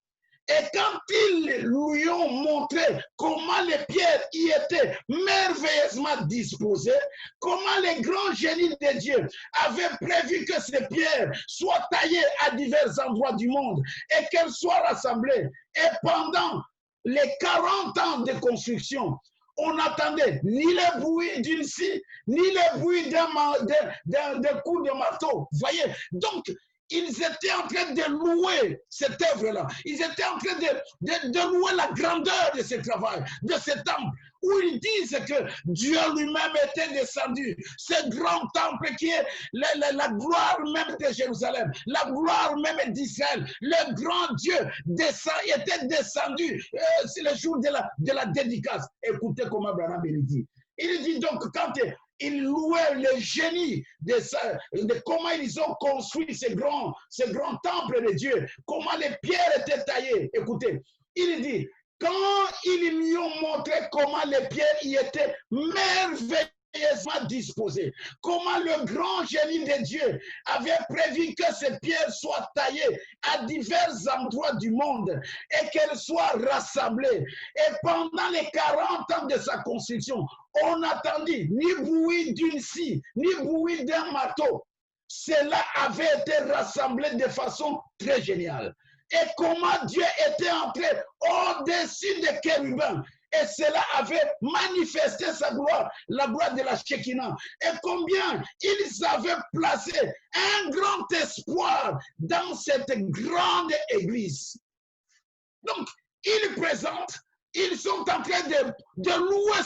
Et quand ils lui ont montré comment les pierres y étaient merveilleusement disposées, comment les grands génies de Dieu avaient prévu que ces pierres soient taillées à divers endroits du monde et qu'elles soient rassemblées. Et pendant les 40 ans de construction, on n'attendait ni le bruit d'une scie, ni le bruit d'un coup de marteau. Vous voyez? Donc, ils étaient en train de louer cette œuvre-là. Ils étaient en train de louer la grandeur de ce travail, de ce temple, où ils disent que Dieu lui-même était descendu. Ce grand temple qui est la gloire même de Jérusalem, la gloire même d'Israël. Le grand Dieu était descendu. C'est le jour de la dédicace. Écoutez comment Branham il dit. Il dit donc, quand ils louaient le génie de comment ils ont construit ce grand temple de Dieu, comment les pierres étaient taillées. Écoutez, il dit, quand ils lui ont montré comment les pierres y étaient merveilleusement disposées, comment le grand génie de Dieu avait prévu que ces pierres soient taillées à divers endroits du monde et qu'elles soient rassemblées. Et pendant les 40 ans de sa construction, on n'attendit ni bruit d'une scie, ni bruit d'un marteau. Cela avait été rassemblé de façon très géniale. Et comment Dieu était entré au-dessus des chérubins. Et cela avait manifesté sa gloire, la gloire de la Shekinah. Et combien ils avaient placé un grand espoir dans cette grande église. Donc, ils présentent, ils sont en train de louer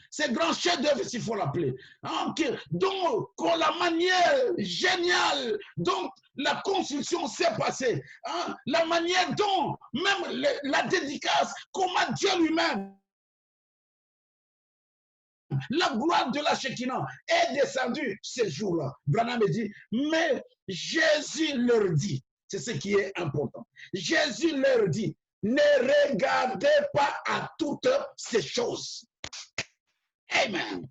ces grands chefs-d'œuvre, s'il faut l'appeler, hein, dont la manière géniale dont la construction s'est passée, hein, la manière dont même la dédicace, comment Dieu lui-même, la gloire de la Shekinah est descendue ce jour-là. Branham me dit, mais Jésus leur dit, c'est ce qui est important, Jésus leur dit, ne regardez pas à toutes ces choses. Amen.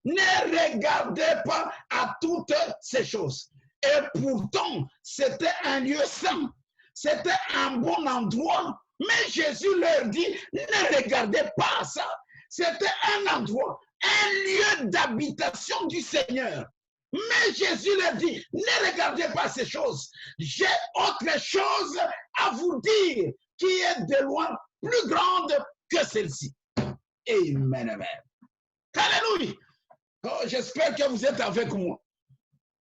Ne regardez pas à toutes ces choses. Et pourtant, c'était un lieu saint. C'était un bon endroit Mais Jésus leur dit, ne regardez pas ça. C'était un endroit, un lieu d'habitation du Seigneur. Mais Jésus leur dit, ne regardez pas ces choses. J'ai autre chose à vous dire qui est de loin plus grande que celle-ci. Amen, amen. Alléluia. Oh, j'espère que vous êtes avec moi.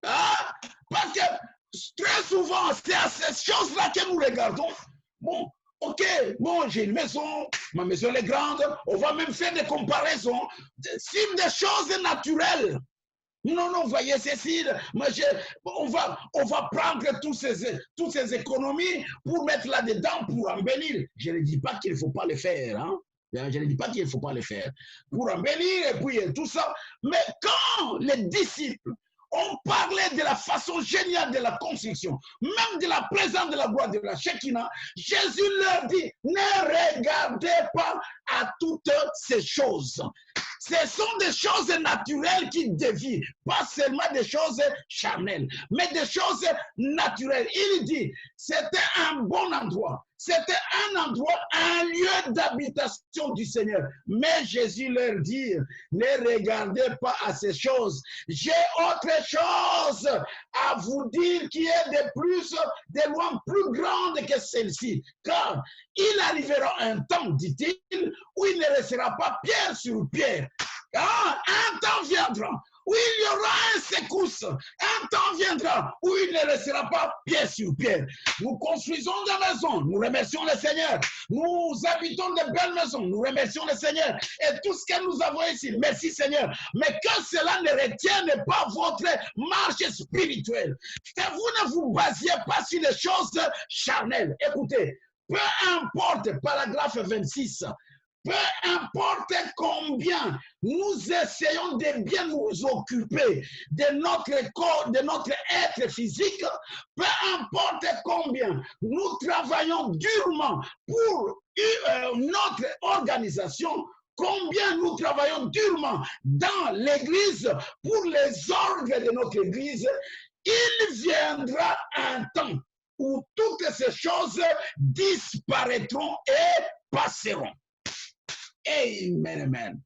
Ah, parce que très souvent, c'est à ces choses-là que nous regardons. Bon, ok, bon, j'ai une maison, ma maison est grande, on va même faire des comparaisons, sur des choses naturelles. Non, non, voyez ceci, on va prendre toutes ces économies pour mettre là-dedans, pour embellir. Je ne dis pas qu'il ne faut pas le faire, hein. Je ne dis pas qu'il ne faut pas le faire. Pour embellir et puis tout ça. Mais quand les disciples ont parlé de la façon géniale de la construction, même de la présence de la gloire de la Shekinah, Jésus leur dit, ne regardez pas à toutes ces choses. Ce sont des choses naturelles qui dévient, pas seulement des choses charnelles, mais des choses naturelles. Il dit, c'était un bon endroit, c'était un endroit, un lieu d'habitation du Seigneur. Mais Jésus leur dit, ne regardez pas à ces choses. J'ai autre chose à vous dire qui est de loin plus grande que celle-ci. Car il arrivera un temps, dit-il, où il ne restera pas pierre sur pierre. Ah, un temps viendra où il y aura un secousse. Un temps viendra où il ne restera pas pierre sur pierre. Nous construisons des maisons. Nous remercions le Seigneur. Nous habitons de belles maisons. Nous remercions le Seigneur. Et tout ce que nous avons ici, merci Seigneur. Mais que cela ne retienne pas votre marche spirituelle. Que vous ne vous basiez pas sur les choses charnelles. Écoutez, peu importe, paragraphe 26, peu importe combien nous essayons de bien nous occuper de notre corps, de notre être physique, peu importe combien nous travaillons durement pour notre organisation, combien nous travaillons durement dans l'Église pour les ordres de notre Église, il viendra un temps où toutes ces choses disparaîtront et passeront. Amen, amen.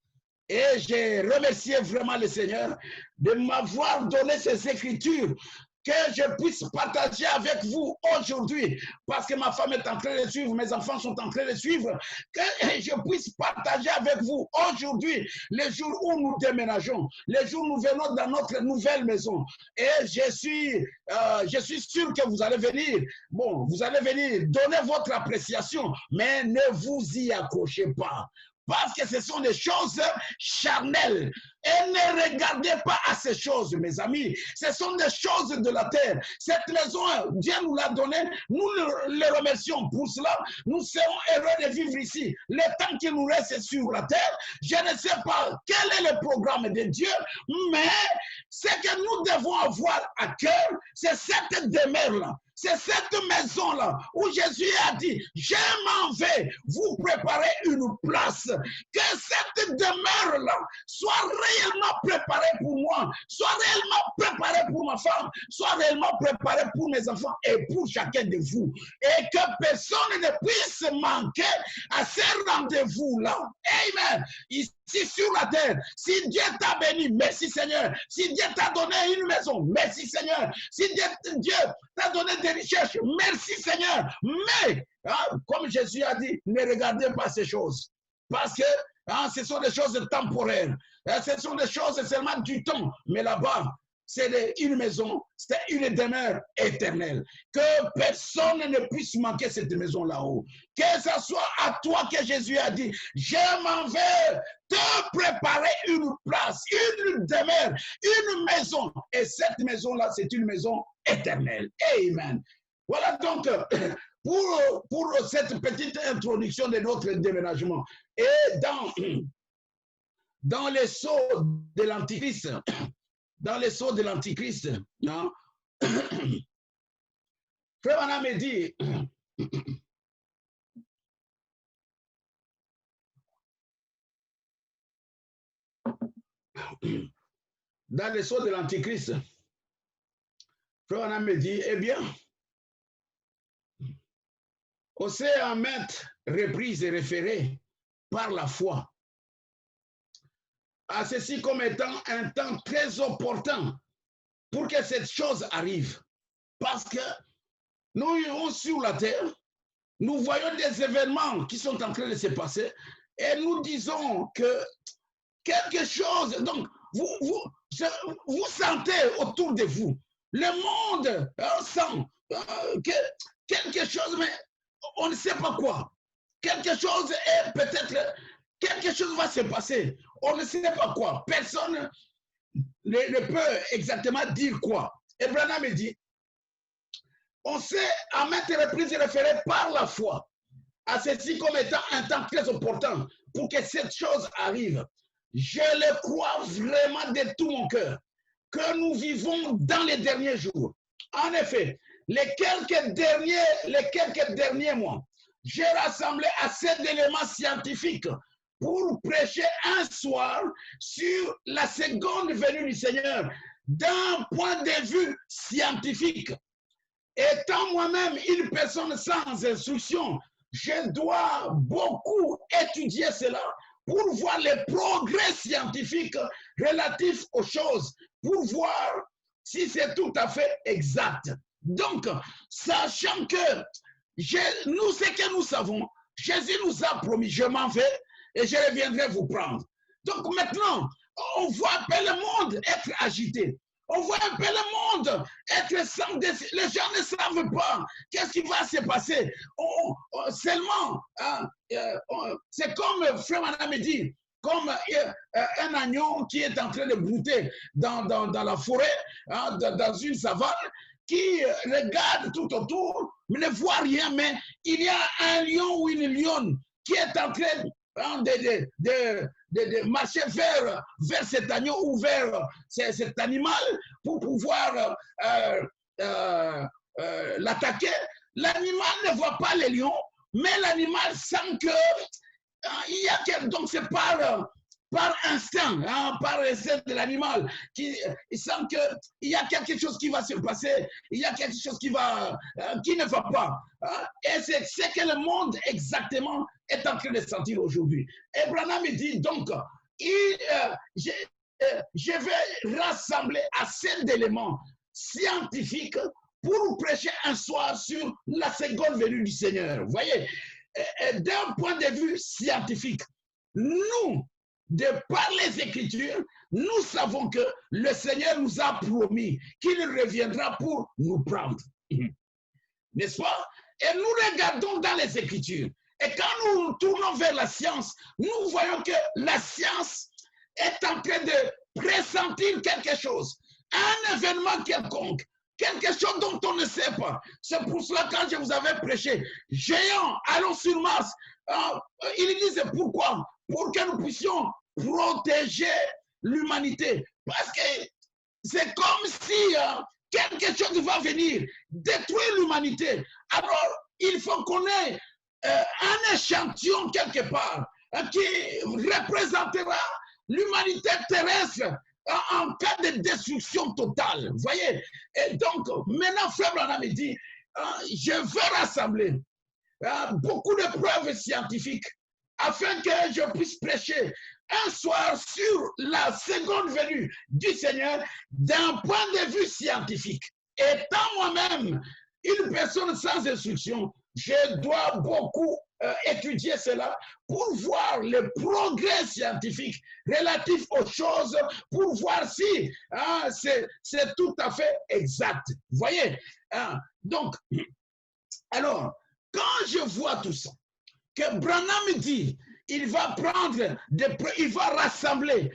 Et j'ai remercié vraiment le Seigneur de m'avoir donné ces écritures que je puisse partager avec vous aujourd'hui, parce que ma femme est en train de suivre, mes enfants sont en train de suivre, que je puisse partager avec vous aujourd'hui, les jours où nous déménageons, les jours où nous venons dans notre nouvelle maison. Et je suis sûr que vous allez venir, bon, vous allez venir donner votre appréciation, mais ne vous y accrochez pas. Parce que ce sont des choses charnelles. Et ne regardez pas à ces choses, mes amis. Ce sont des choses de la terre. Cette maison, Dieu nous l'a donnée. Nous le remercions pour cela. Nous serons heureux de vivre ici. Le temps qui nous reste sur la terre, je ne sais pas quel est le programme de Dieu, mais ce que nous devons avoir à cœur, c'est cette demeure-là. C'est cette maison-là où Jésus a dit, je m'en vais vous préparer une place. Que cette demeure-là soit réellement préparée pour moi, soit réellement préparée pour ma femme, soit réellement préparée pour mes enfants et pour chacun de vous. Et que personne ne puisse manquer à ces rendez-vous-là. Amen. Ici sur la terre, si Dieu t'a béni, merci Seigneur. Si Dieu t'a donné une maison, merci Seigneur. Si Dieu t'a donné des richesses, merci Seigneur. Mais, comme Jésus a dit, ne regardez pas ces choses. Parce que ce sont des choses temporaires. Ce sont des choses seulement du temps. Mais là-bas, c'est une maison, c'est une demeure éternelle. Que personne ne puisse manquer cette maison là-haut. Que ce soit à toi que Jésus a dit, je m'en vais te préparer une place, une demeure, une maison. Et cette maison-là, c'est une maison éternelle. Amen. Voilà donc pour cette petite introduction de notre déménagement. Et dans les sceaux de l'Antichrist, dans les sceaux de l'Antichrist, hein? Frère Branham me dit, dans les sceaux de l'Antichrist, Frère Branham me dit, eh bien, on sait en mettre reprise et référée par la foi à ceci comme étant un temps très opportun pour que cette chose arrive. Parce que nous vivons sur la terre, nous voyons des événements qui sont en train de se passer et nous disons que quelque chose, donc vous sentez autour de vous, le monde sent quelque chose, mais on ne sait pas quoi. Quelque chose est peut-être, quelque chose va se passer. On ne sait pas quoi. Personne ne peut exactement dire quoi. Et Branham me dit, on sait à maintes reprises référé par la foi à ceci comme étant un temps très important pour que cette chose arrive. Je le crois vraiment de tout mon cœur que nous vivons dans les derniers jours. En effet, les quelques derniers mois, j'ai rassemblé assez d'éléments scientifiques pour prêcher un soir sur la seconde venue du Seigneur d'un point de vue scientifique. Étant moi-même une personne sans instruction, je dois beaucoup étudier cela pour voir les progrès scientifiques relatifs aux choses, pour voir si c'est tout à fait exact. Donc, sachant que nous, ce que nous savons, Jésus nous a promis, je m'en vais et je reviendrai vous prendre. Donc maintenant, on voit un peu le monde être agité. On voit un peu le monde être sans décision. Les gens ne savent pas qu'est-ce qui va se passer. Seulement, c'est comme Frère Madame me dit, comme un agneau qui est en train de brouter dans la forêt, dans une savane, qui regarde tout autour, mais ne voit rien, mais il y a un lion ou une lionne qui est en train de marcher vers cet agneau ou vers cet animal pour pouvoir l'attaquer. L'animal ne voit pas le lion, mais l'animal sent que il y a donc c'est par instinct, par instinct de l'animal, il sent qu'il y a quelque chose qui va se passer, il y a quelque chose qui ne va pas. Et c'est ce que le monde exactement est en train de sentir aujourd'hui. Et Branham me dit donc, je vais rassembler assez d'éléments scientifiques pour prêcher un soir sur la seconde venue du Seigneur. Vous voyez, d'un point de vue scientifique, nous, de par les Écritures, nous savons que le Seigneur nous a promis qu'il reviendra pour nous prendre. N'est-ce pas? Et nous regardons dans les Écritures. Et quand nous tournons vers la science, nous voyons que la science est en train de pressentir quelque chose, un événement quelconque, quelque chose dont on ne sait pas. C'est pour cela que quand je vous avais prêché, géants, allons sur Mars, ils disent pourquoi? Pour que nous puissions protéger l'humanité. Parce que c'est comme si quelque chose va venir détruire l'humanité. Alors, il faut qu'on ait un échantillon quelque part qui représentera l'humanité terrestre en cas de destruction totale. Vous voyez? Et donc, maintenant, Frère Branham me dit, je veux rassembler beaucoup de preuves scientifiques afin que je puisse prêcher un soir sur la seconde venue du Seigneur d'un point de vue scientifique. Étant moi-même une personne sans instruction, je dois beaucoup étudier cela pour voir le progrès scientifique relatif aux choses, pour voir si c'est tout à fait exact. Vous voyez? Donc, alors, quand je vois tout ça, que Branham dit, il va rassembler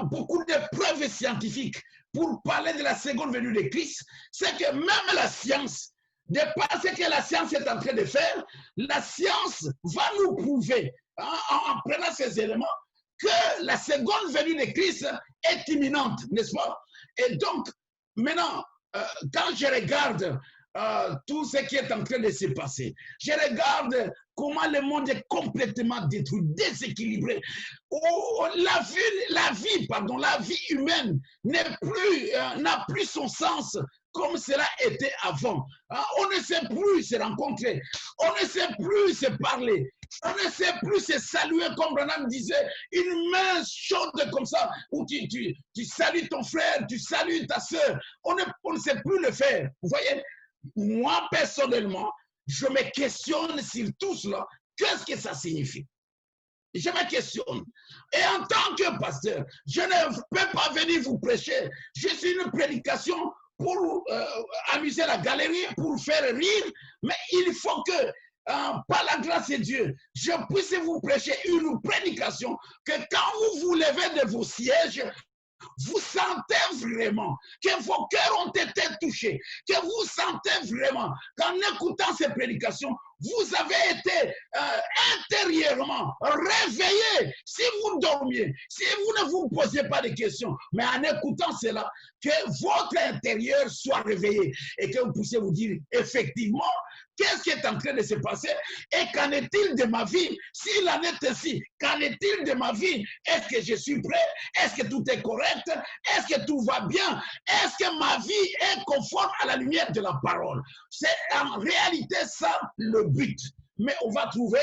beaucoup de preuves scientifiques pour parler de la seconde venue de Christ, c'est que même la science, de par ce que la science est en train de faire, la science va nous prouver, en prenant ces éléments, que la seconde venue de Christ est imminente, n'est-ce pas? Et donc, maintenant, quand je regarde tout ce qui est en train de se passer. Je regarde comment le monde est complètement détruit, déséquilibré. La vie humaine n'a plus son sens comme cela était avant. On ne sait plus se rencontrer, on ne sait plus se parler. On ne sait plus se saluer comme Branham disait, une main chaude comme ça, où tu salues ton frère, tu salues ta soeur. On ne sait plus le faire. Vous voyez, moi personnellement, je me questionne sur tout cela. Qu'est-ce que ça signifie? Je me questionne. Et en tant que pasteur, je ne peux pas venir vous prêcher. Je suis une prédication pour amuser la galerie, pour faire rire, mais il faut que, par la grâce de Dieu, je puisse vous prêcher une prédication que quand vous vous levez de vos sièges, vous sentez vraiment que vos cœurs ont été touchés, que vous sentez vraiment qu'en écoutant ces prédications, vous avez été intérieurement réveillé. Si vous dormiez, si vous ne vous posiez pas de questions, mais en écoutant cela, que votre intérieur soit réveillé et que vous puissiez vous dire effectivement, qu'est-ce qui est en train de se passer et qu'en est-il de ma vie? S'il en est ainsi, qu'en est-il de ma vie? Est-ce que je suis prêt? Est-ce que tout est correct? Est-ce que tout va bien? Est-ce que ma vie est conforme à la lumière de la parole? C'est en réalité ça le but. Mais on va trouver,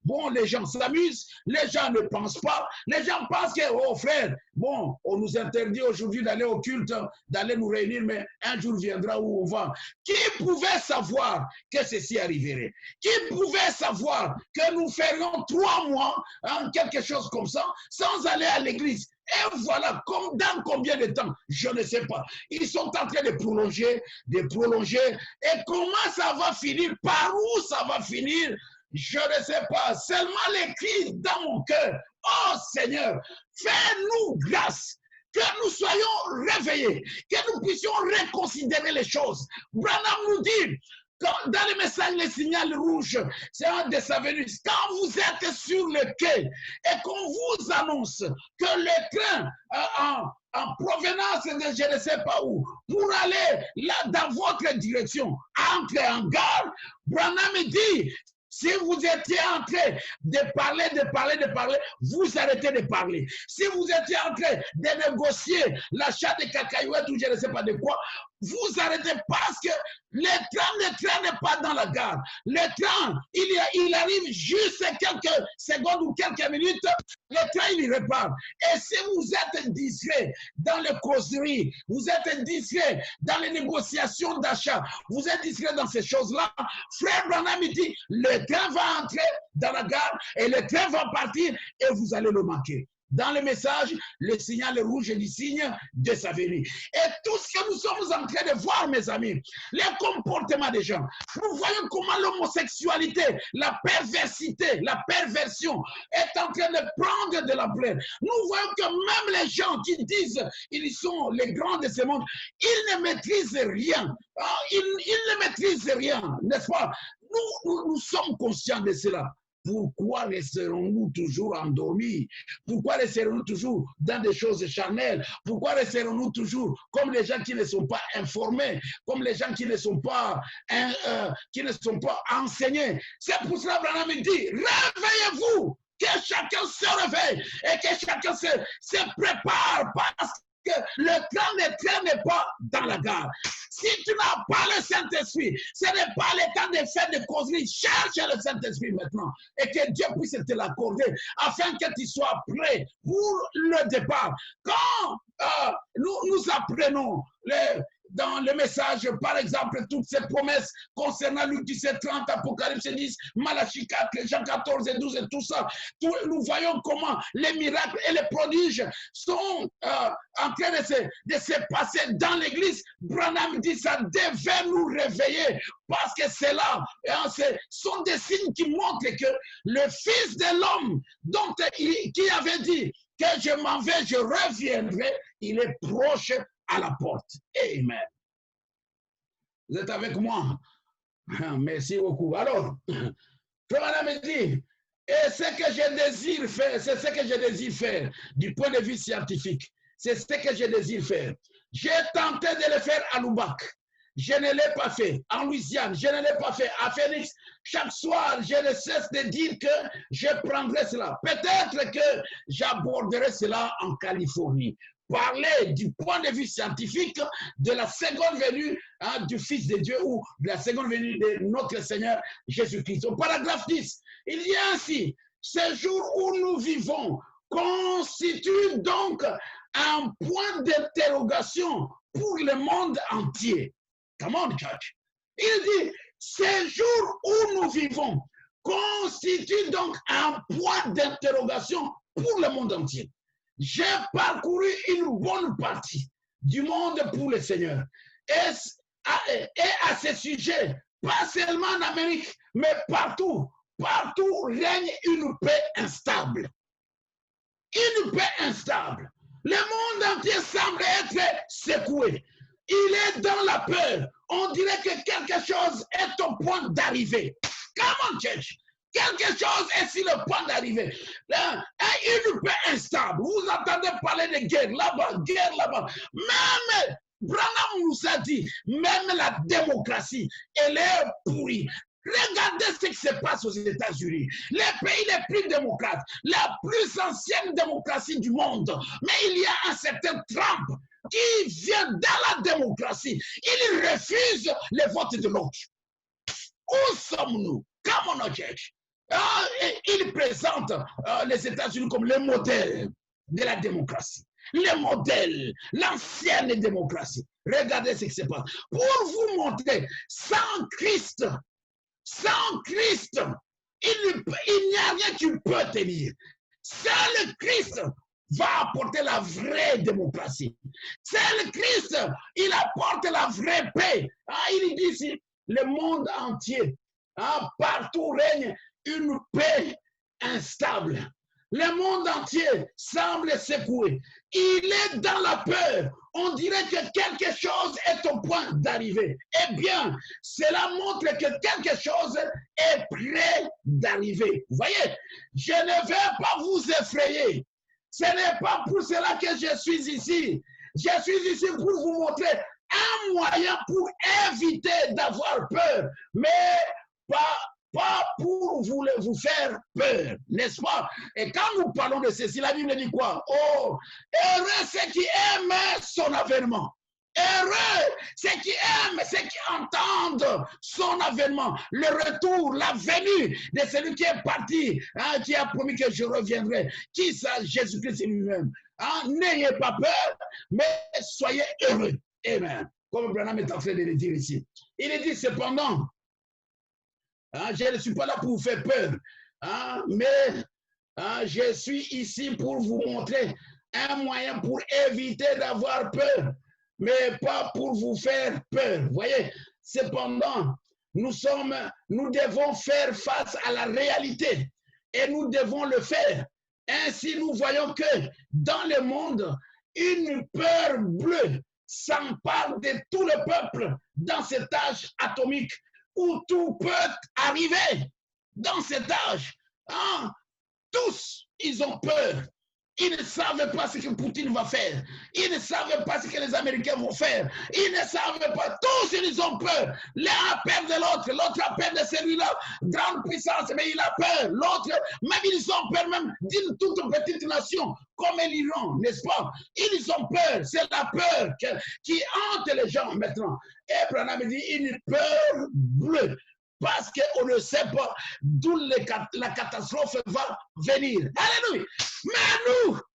bon, les gens s'amusent, les gens ne pensent pas, les gens pensent que, oh frère, bon, on nous interdit aujourd'hui d'aller au culte, d'aller nous réunir, mais un jour viendra où on va. Qui pouvait savoir que ceci arriverait? Qui pouvait savoir que nous ferions 3 mois, quelque chose comme ça, sans aller à l'église? Et voilà, dans combien de temps? Je ne sais pas. Ils sont en train de prolonger. Et comment ça va finir? Par où ça va finir? Je ne sais pas. Seulement les cris dans mon cœur. Oh Seigneur, fais-nous grâce. Que nous soyons réveillés. Que nous puissions reconsidérer les choses. Branham nous dit, dans le message, le signal rouge, c'est un de sa venue. Quand vous êtes sur le quai et qu'on vous annonce que le train en provenance de je ne sais pas où, pour aller là dans votre direction, entre en gare, Branham dit, si vous étiez en train de parler, vous arrêtez de parler. Si vous étiez en train de négocier l'achat de cacahuètes ou je ne sais pas de quoi, vous arrêtez parce que le train n'est pas dans la gare. Le train, il arrive juste quelques secondes ou quelques minutes, le train, il repart. Et si vous êtes distrait dans les causeries, vous êtes distrait dans les négociations d'achat, vous êtes distrait dans ces choses-là, frère Branham dit, le train va entrer dans la gare et le train va partir et vous allez le manquer. Dans le message, le signal rouge est du signe de sa venue. Et tout ce que nous sommes en train de voir, mes amis, les comportements des gens, nous voyons comment l'homosexualité, la perversité, la perversion est en train de prendre de l'ampleur. Nous voyons que même les gens qui disent ils sont les grands de ce monde, ils ne maîtrisent rien. Ils ne maîtrisent rien, n'est-ce pas? Nous sommes conscients de cela. Pourquoi resterons-nous toujours endormis? Pourquoi resterons-nous toujours dans des choses charnelles? Pourquoi resterons-nous toujours comme les gens qui ne sont pas informés, comme les gens qui ne sont pas enseignés? C'est pour cela que Branham dit, réveillez-vous, que chacun se réveille et que chacun se prépare parce que le train n'est pas dans la gare. Si tu n'as pas le Saint-Esprit, ce n'est pas le temps de faire des causeries. Cherche le Saint-Esprit maintenant et que Dieu puisse te l'accorder afin que tu sois prêt pour le départ. Quand nous apprenons dans le message, par exemple, toutes ces promesses concernant Luc 17, 30, Apocalypse 10, Malachie 4, Jean 14 et 12 et tout ça, nous voyons comment les miracles et les prodiges sont en train de se passer dans l'église. Branham dit ça devait nous réveiller parce que c'est là, ce sont des signes qui montrent que le Fils de l'homme, qui avait dit que je m'en vais, je reviendrai, il est proche à la porte. Amen. Vous êtes avec moi? Merci beaucoup. Alors, Frère me dit, et ce que je désire faire, c'est ce que je désire faire du point de vue scientifique. C'est ce que je désire faire. J'ai tenté de le faire à Lubac. Je ne l'ai pas fait. En Louisiane, je ne l'ai pas fait. À Phoenix, chaque soir, je ne cesse de dire que je prendrai cela. Peut-être que j'aborderai cela en Californie. parler du point de vue scientifique de la seconde venue du Fils de Dieu ou de la seconde venue de notre Seigneur Jésus-Christ. Au paragraphe 10, il dit ainsi, ce jour où nous vivons constitue donc un point d'interrogation pour le monde entier. Come on, church. Il dit, ce jour où nous vivons constitue donc un point d'interrogation pour le monde entier. J'ai parcouru une bonne partie du monde pour le Seigneur. Et à ce sujet, pas seulement en Amérique, mais partout règne une paix instable. Une paix instable. Le monde entier semble être secoué. Il est dans la peur. On dirait que quelque chose est au point d'arriver. Come on, church. Quelque chose est sur le point d'arriver. Une paix instable. Vous entendez parler de guerre là-bas. Même, Branham nous a dit, même la démocratie, elle est pourrie. Regardez ce qui se passe aux États-Unis. Les pays les plus démocrates, la plus ancienne démocratie du monde. Mais il y a un certain Trump qui vient dans la démocratie. Il refuse les votes de l'autre. Où sommes-nous? Come on, church. Il présente les États-Unis comme le modèle de la démocratie. Le modèle, l'ancienne démocratie. Regardez ce qui se passe. Pour vous montrer, sans Christ, il n'y a rien qui peut tenir. Seul Christ va apporter la vraie démocratie. Seul Christ, il apporte la vraie paix. Il dit ici, le monde entier, partout règne une paix instable. Le monde entier semble secoué. Il est dans la peur. On dirait que quelque chose est au point d'arriver. Eh bien, cela montre que quelque chose est prêt d'arriver. Vous voyez, je ne vais pas vous effrayer. Ce n'est pas pour cela que je suis ici. Je suis ici pour vous montrer un moyen pour éviter d'avoir peur, mais pas pour vous faire peur, n'est-ce pas? Et quand nous parlons de ceci, la Bible dit quoi? Oh, heureux ceux qui aiment son avènement. Heureux ceux qui aiment, ceux qui entendent son avènement, le retour, la venue de celui qui est parti, qui a promis que je reviendrai. Qui ça? Jésus-Christ lui-même. N'ayez pas peur, mais soyez heureux. Amen. Comme Branham est en train de le dire ici. Il est dit cependant, je ne suis pas là pour vous faire peur, mais je suis ici pour vous montrer un moyen pour éviter d'avoir peur, mais pas pour vous faire peur. Vous voyez, cependant, nous devons faire face à la réalité et nous devons le faire. Ainsi, nous voyons que dans le monde, une peur bleue s'empare de tout le peuple dans cet âge atomique où tout peut arriver. Dans cet âge, tous, ils ont peur. Ils ne savent pas ce que Poutine va faire. Ils ne savent pas ce que les Américains vont faire. Ils ne savent pas. Tous, ils ont peur. L'un a peur de l'autre. L'autre a peur de celui-là. Grande puissance, mais il a peur. L'autre, même ils ont peur même d'une toute petite nation comme l'Iran, n'est-ce pas? Ils ont peur. C'est la peur qui hante les gens maintenant. Et Branham dit une peur bleue. Parce qu'on ne sait pas d'où la catastrophe va venir. Alléluia. Mais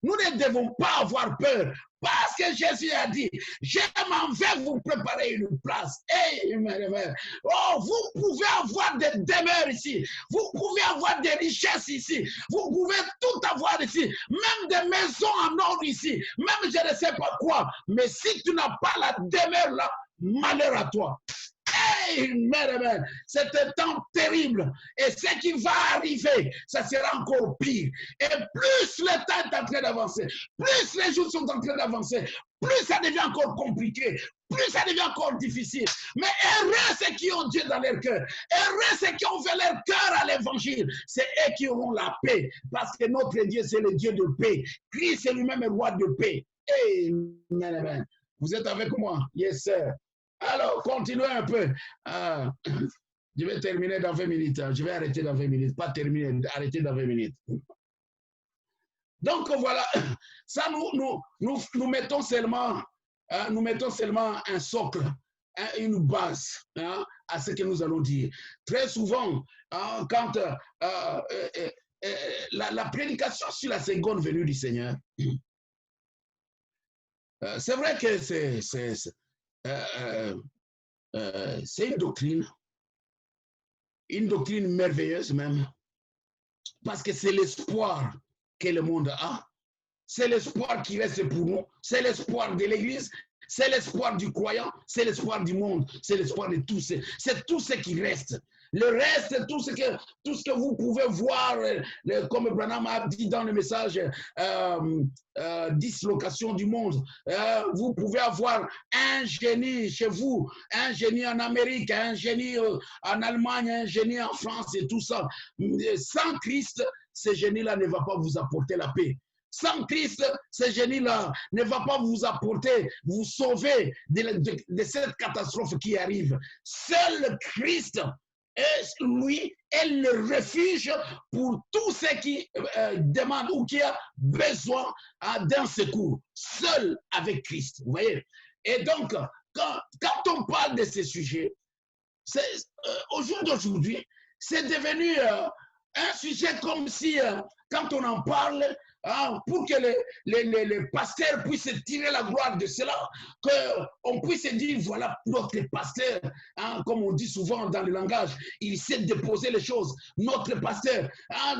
nous ne devons pas avoir peur. Parce que Jésus a dit, je m'en vais vous préparer une place. Hey, oh, vous pouvez avoir des demeures ici. Vous pouvez avoir des richesses ici. Vous pouvez tout avoir ici. Même des maisons en or ici. Même je ne sais pas quoi. Mais si tu n'as pas la demeure là, malheur à toi. Amen. C'est un temps terrible. Et ce qui va arriver, ça sera encore pire. Et plus le temps est en train d'avancer, plus les jours sont en train d'avancer, plus ça devient encore compliqué, plus ça devient encore difficile. Mais heureux ceux qui ont Dieu dans leur cœur, heureux ceux qui ont fait leur cœur à l'évangile, c'est eux qui auront la paix. Parce que notre Dieu, c'est le Dieu de paix. Christ est lui-même le roi de paix. Amen. Vous êtes avec moi? Yes, sir. Alors, continuez un peu. Je vais terminer dans 20 minutes. Je vais arrêter dans 20 minutes. Pas terminer, arrêter dans 20 minutes. Donc voilà, ça nous mettons seulement un socle, une base à ce que nous allons dire. Très souvent, quand la prédication sur la seconde venue du Seigneur, c'est vrai que c'est une doctrine merveilleuse même, parce que c'est l'espoir que le monde a, c'est l'espoir qui reste pour nous, c'est l'espoir de l'Église, c'est l'espoir du croyant, c'est l'espoir du monde, c'est l'espoir de tous, c'est tout ce qui reste. Le reste, tout ce que vous pouvez voir, comme Branham a dit dans le message dislocation du monde, vous pouvez avoir un génie chez vous, un génie en Amérique, un génie en Allemagne, un génie en France et tout ça. Sans Christ, ce génie-là ne va pas vous apporter la paix. Sans Christ, ce génie-là ne va pas vous apporter, vous sauver de cette catastrophe qui arrive. Seul Christ est, lui, est le refuge pour tous ceux qui demandent ou qui ont besoin d'un secours. Seul avec Christ, vous voyez. Et donc, quand on parle de ces sujets, au jour d'aujourd'hui, c'est devenu un sujet comme si, quand on en parle, pour que les pasteurs puissent tirer la gloire de cela, qu'on puisse dire, voilà notre pasteur, comme on dit souvent dans le langage, il sait déposer les choses. Notre pasteur,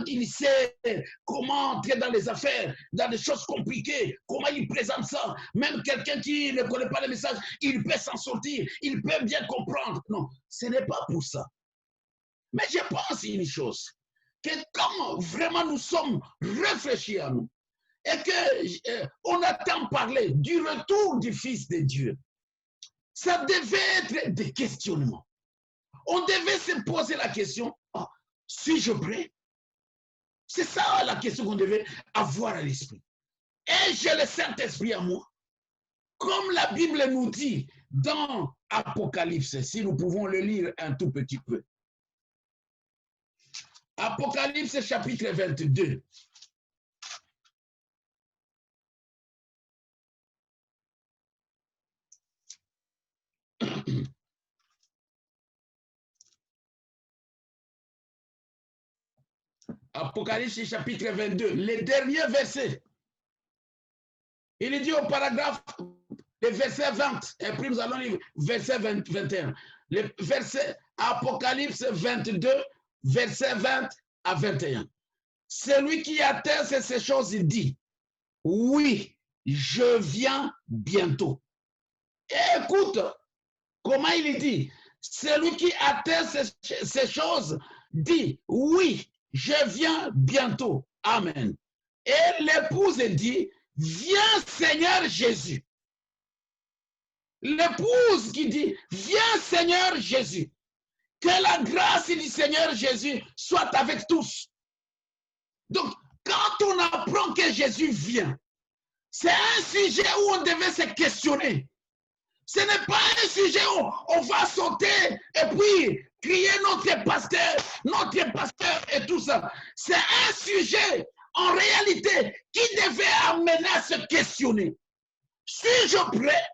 il sait comment entrer dans les affaires, dans des choses compliquées, comment il présente ça. Même quelqu'un qui ne connaît pas le message, il peut s'en sortir, il peut bien comprendre. Non, ce n'est pas pour ça. Mais je pense une chose, que comme vraiment nous sommes réfléchis à nous, et qu'on attend parler du retour du Fils de Dieu, ça devait être des questionnements. On devait se poser la question, suis-je prêt? C'est ça la question qu'on devait avoir à l'esprit. Et j'ai le Saint-Esprit à moi. Comme la Bible nous dit dans Apocalypse, si nous pouvons le lire un tout petit peu. Apocalypse chapitre 22. Apocalypse chapitre 22, le dernier verset. Il est dit au paragraphe, le verset 20, et puis nous allons lire verset 21. Le verset Apocalypse 22, verset 20 à 21. Celui qui atteste ces choses, il dit, oui, je viens bientôt. Et écoute, comment il dit, celui qui atteste ces choses, dit, oui, je viens bientôt. Amen. Et l'épouse dit, viens Seigneur Jésus. L'épouse qui dit, viens Seigneur Jésus. Que la grâce du Seigneur Jésus soit avec tous. Donc, quand on apprend que Jésus vient, c'est un sujet où on devait se questionner. Ce n'est pas un sujet où on va sauter et puis crier notre pasteur et tout ça. C'est un sujet, en réalité, qui devait amener à se questionner. Suis-je prêt?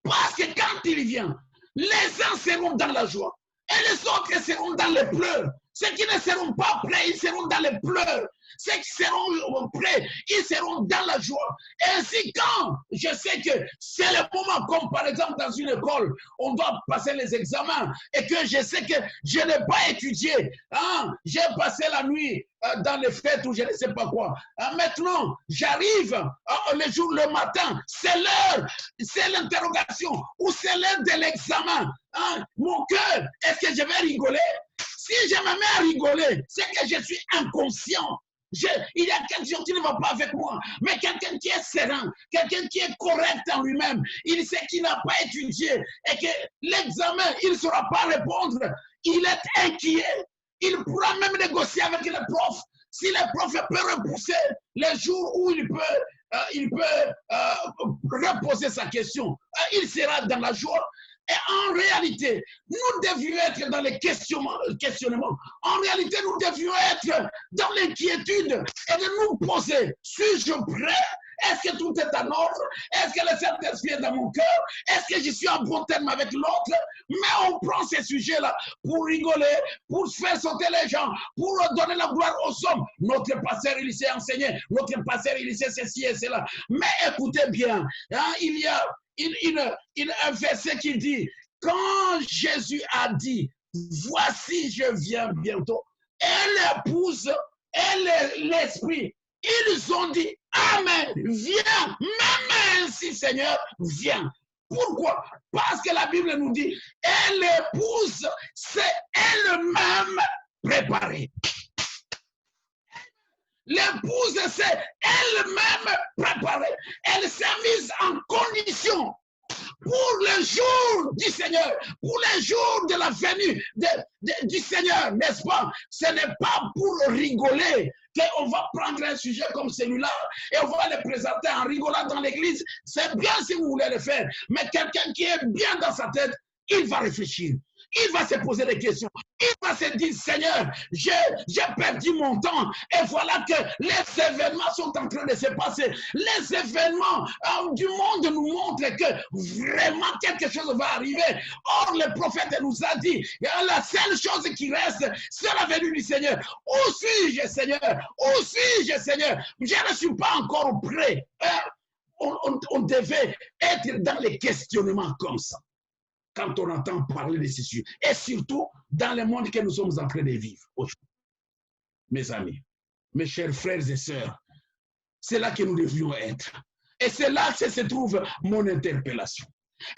Parce que quand il vient, les uns seront dans la joie et les autres seront dans les pleurs. Ceux qui ne seront pas prêts, ils seront dans les pleurs. Ceux qui seront prêts, ils seront dans la joie. Et ainsi, quand je sais que c'est le moment, comme par exemple dans une école, on doit passer les examens et que je sais que je n'ai pas étudié, j'ai passé la nuit dans les fêtes ou je ne sais pas quoi. Maintenant, j'arrive le matin, c'est l'heure, c'est l'interrogation ou c'est l'heure de l'examen. Mon cœur, est-ce que je vais rigoler? Si je me mets à rigoler, c'est que je suis inconscient. Il y a quelque chose qui ne va pas avec moi. Mais quelqu'un qui est serein, quelqu'un qui est correct en lui-même, il sait qu'il n'a pas étudié et que l'examen, il ne saura pas répondre. Il est inquiet. Il pourra même négocier avec le prof. Si le prof peut repousser les jours où il peut reposer sa question, il sera dans la joie. Et en réalité, nous devions être dans les questionnements. En réalité, nous devions être dans l'inquiétude et de nous poser, suis-je prêt? Est-ce que tout est en ordre? Est-ce que le Saint-Esprit est dans mon cœur? Est-ce que je suis en bon terme avec l'autre? Mais on prend ces sujets-là pour rigoler, pour faire sauter les gens, pour donner la gloire aux hommes. Notre pasteur, il s'est enseigné. Notre pasteur, il sait ceci et cela. Mais écoutez bien, hein, il y a un verset qui dit, quand Jésus a dit, voici, je viens bientôt, et l'épouse et l'esprit, ils ont dit, Amen, viens, même ainsi, Seigneur, viens. Pourquoi? Parce que la Bible nous dit, et l'épouse s'est elle-même préparée. L'épouse s'est elle-même préparée. Elle s'est mise en condition pour le jour du Seigneur, pour le jour de la venue du Seigneur, n'est-ce pas? Ce n'est pas pour rigoler qu'on va prendre un sujet comme celui-là et on va le présenter en rigolant dans l'église. C'est bien si vous voulez le faire, mais quelqu'un qui est bien dans sa tête, il va réfléchir. Il va se poser des questions. Il va se dire, Seigneur, j'ai perdu mon temps. Et voilà que les événements sont en train de se passer. Les événements du monde nous montrent que vraiment quelque chose va arriver. Or, le prophète nous a dit, la seule chose qui reste, c'est la venue du Seigneur. Où suis-je, Seigneur? Où suis-je, Seigneur? Je ne suis pas encore prêt. On devait être dans les questionnements comme ça quand on entend parler de ces sujets. Et surtout, dans le monde que nous sommes en train de vivre aujourd'hui. Mes amis, mes chers frères et sœurs, c'est là que nous devions être. Et c'est là que se trouve mon interpellation.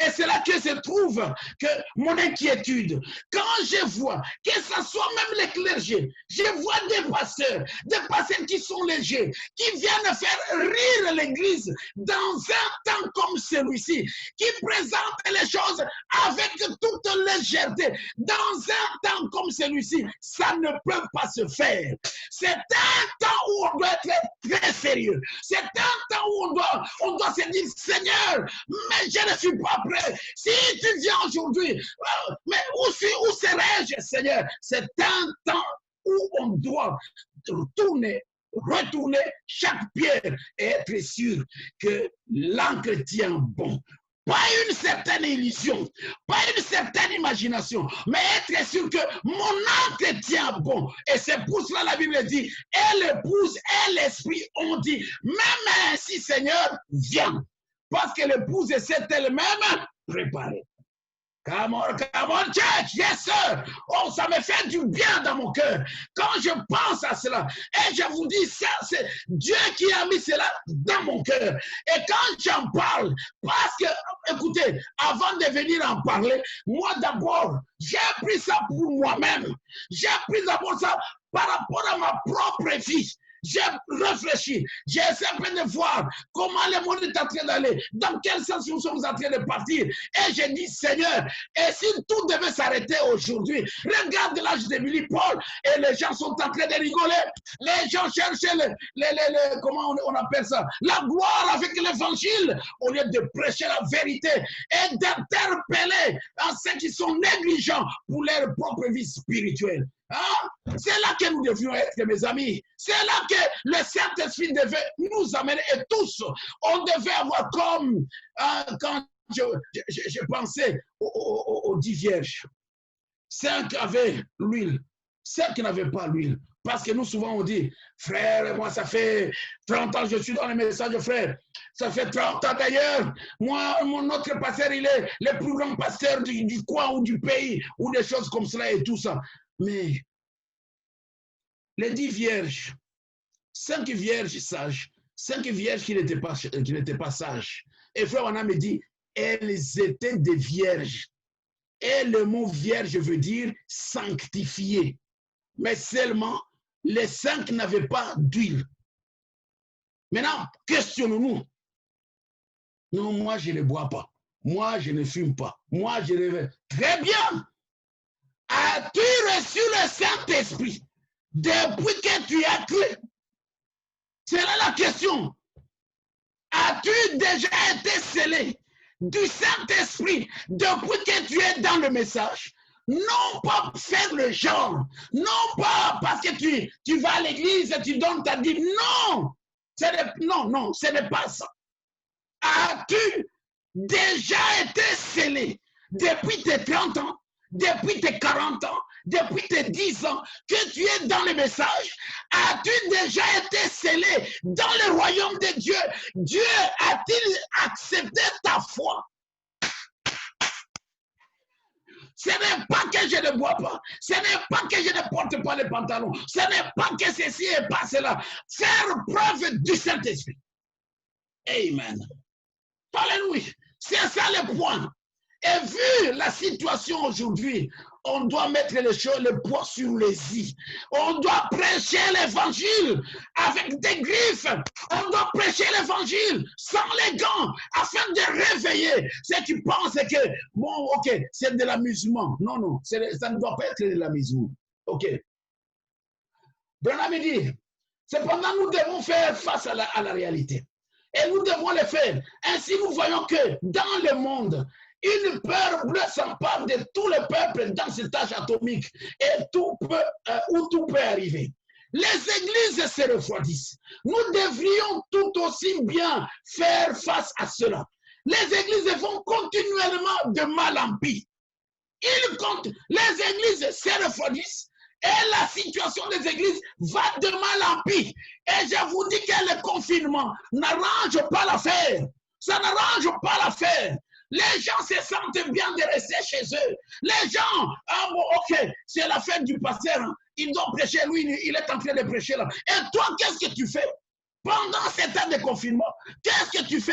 Et c'est là que se trouve que mon inquiétude. Quand je vois que ce soit même les clergés, je vois des pasteurs qui sont légers, qui viennent faire rire l'église dans un temps comme celui-ci, qui présentent les choses avec toute légèreté. Dans un temps comme celui-ci, ça ne peut pas se faire. C'est un temps où on doit être très sérieux. C'est un temps où on doit se dire, Seigneur, mais je ne suis pas prêt. Si tu viens aujourd'hui, mais où serais-je, Seigneur? C'est un temps où on doit retourner chaque pierre et être sûr que l'encre tient bon. Pas une certaine illusion, pas une certaine imagination, mais être sûr que mon encre tient bon. Et c'est pour cela la Bible dit, et l'épouse et l'esprit ont dit, même ainsi, Seigneur, viens. Parce que l'épouse s'est elle-même préparée. Come on, church, yes, sir. Oh, ça me fait du bien dans mon cœur. Quand je pense à cela, et je vous dis, ça, c'est Dieu qui a mis cela dans mon cœur. Et quand j'en parle, parce que, écoutez, avant de venir en parler, moi d'abord, j'ai pris ça pour moi-même. J'ai pris d'abord ça par rapport à ma propre vie. J'ai réfléchi, j'ai essayé de voir comment le monde est en train d'aller, dans quel sens nous sommes en train de partir. Et j'ai dit, Seigneur, et si tout devait s'arrêter aujourd'hui, regarde l'âge de Billy Paul, et les gens sont en train de rigoler. Les gens cherchent comment on appelle ça, la gloire avec l'évangile, au lieu de prêcher la vérité et d'interpeller ceux qui sont négligents pour leur propre vie spirituelle. Hein? C'est là que nous devions être, mes amis. C'est là que le Saint-Esprit devait nous amener. Et tous, on devait avoir comme quand je pensais aux 10 vierges. 5 avaient l'huile, 5 n'avaient pas l'huile. Parce que nous, souvent, on dit, frère, moi, ça fait 30 ans que je suis dans le message, frère. Ça fait 30 ans d'ailleurs. Moi, notre pasteur, il est le plus grand pasteur du coin ou du pays, ou des choses comme cela et tout ça. Mais les 10 vierges, 5 vierges sages, 5 vierges qui n'étaient pas sages. Et frère Wana me dit, elles étaient des vierges. Et le mot vierge veut dire sanctifié. Mais seulement, les 5 n'avaient pas d'huile. Maintenant, questionnons-nous. Non, moi, je ne bois pas. Moi, je ne fume pas. Moi, je ne veux. Très bien. As-tu reçu le Saint-Esprit depuis que tu as cru? C'est là la question. As-tu déjà été scellé? du Saint-Esprit depuis que tu es dans le message. Non pas faire le genre, non pas parce que tu vas à l'église et tu donnes ta dîme. Non, non, ce n'est pas ça. As-tu déjà été scellé depuis tes 30 ans, depuis tes 40 ans, depuis tes 10 ans que tu es dans le message? As-tu déjà été scellé dans le royaume de Dieu? Dieu a-t-il accepté ta foi? Ce n'est pas que je ne bois pas. Ce n'est pas que je ne porte pas les pantalons. Ce n'est pas que ceci et pas cela. Faire preuve du Saint-Esprit. Amen. Alléluia. C'est ça le point. Et vu la situation aujourd'hui, on doit mettre le poids sur les i. On doit prêcher l'évangile avec des griffes. On doit prêcher l'évangile sans les gants afin de réveiller ceux qui pensent que, bon, ok, c'est de l'amusement. Non, non, ça ne doit pas être de l'amusement. Ok. Branham dit, cependant, nous devons faire face à la réalité. Et nous devons le faire. Ainsi, nous voyons que dans le monde, une peur bleue s'empare de tout le peuple dans cette tâche atomique et où tout peut arriver. Les églises se refroidissent. Nous devrions tout aussi bien faire face à cela. Les églises vont continuellement de mal en pis. Les églises se refroidissent et la situation des églises va de mal en pis. Et je vous dis que le confinement n'arrange pas l'affaire. Ça n'arrange pas l'affaire. Les gens se sentent bien de rester chez eux. Les gens, ah bon, ok, c'est la fête du pasteur. Hein. Il doit prêcher, lui, il est en train de prêcher là. Et toi, qu'est-ce que tu fais? Pendant cet temps de confinement, qu'est-ce que tu fais?